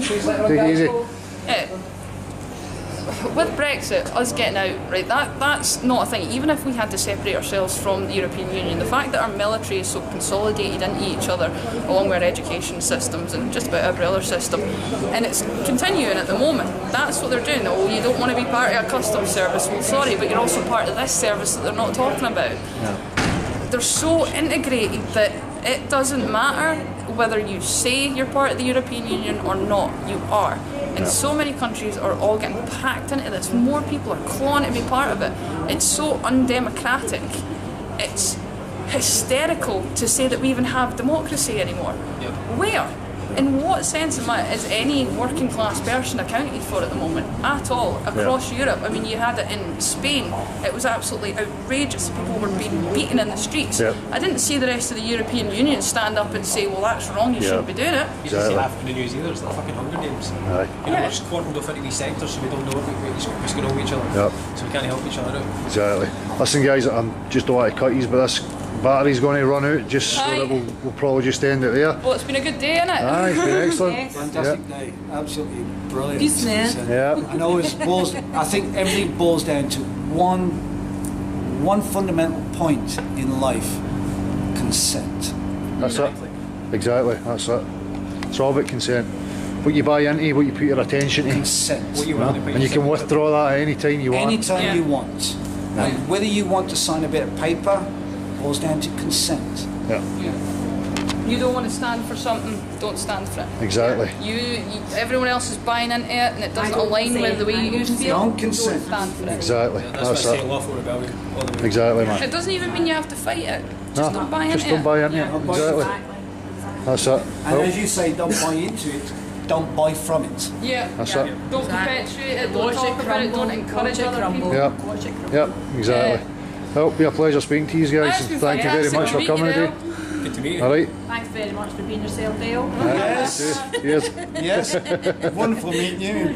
Take it easy. with Brexit, us getting out, right, that's not a thing. Even if we had to separate ourselves from the European Union, the fact that our military is so consolidated into each other, along with our education systems and just about every other system, and it's continuing at the moment, that's what they're doing. Oh, you don't want to be part of a customs service, well sorry, but you're also part of this service that they're not talking about. Yeah. They're so integrated that it doesn't matter whether you say you're part of the European Union or not, you are. And so many countries are all getting packed into this. More people are clawing to be part of it. It's so undemocratic. It's hysterical to say that we even have democracy anymore. Yep. Where? In what sense is any working class person accounted for at the moment? At all, across Europe. I mean, you had it in Spain. It was absolutely outrageous. People were being beaten in the streets. Yep. I didn't see the rest of the European Union stand up and say, well, that's wrong, you shouldn't be doing it. You didn't see half in the news either. It's like fucking Hunger Games. Aye. You know, we're just cordoned off into these sectors, so we don't know what's going on with each other. Yep. So we can't help each other out. Exactly. Listen, guys, I'm just don't want to cut you, but this battery's going to run out, just so that we'll probably just end it there. Well, it's been a good day, isn't it? Aye, it's been excellent. Yes. Fantastic day, absolutely brilliant. Decent. Yeah. I know I think everything boils down to one fundamental point in life: consent. That's it. Exactly. That's it. It's all about consent. What you buy into, what you put your attention to. Consent. What you want and you can withdraw that at any time you want. Anytime you want. And whether you want to sign a bit of paper boils down to consent. Yeah. You don't want to stand for something, don't stand for it. Exactly. Everyone else is buying into it and it doesn't align with the way you feel. Don't consent. Don't stand for it. Exactly. That's what saying lawful rebellion. Exactly, man. It doesn't even mean you have to fight it. Just don't buy into it. Just don't buy into it. Exactly. That's it. And as you say, don't buy into it, don't buy from it. Yeah. That's it. Don't perpetuate it, don't talk about it, don't encourage other people. Yep, exactly. Well, it'll be a pleasure speaking to you guys. Thank you very much for coming today. Good to meet you. All right. Thanks very much for being yourself, Dale. Yes. Yes. Yes. Wonderful meeting you.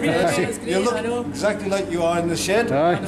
You look exactly like you are in the shed. Aye.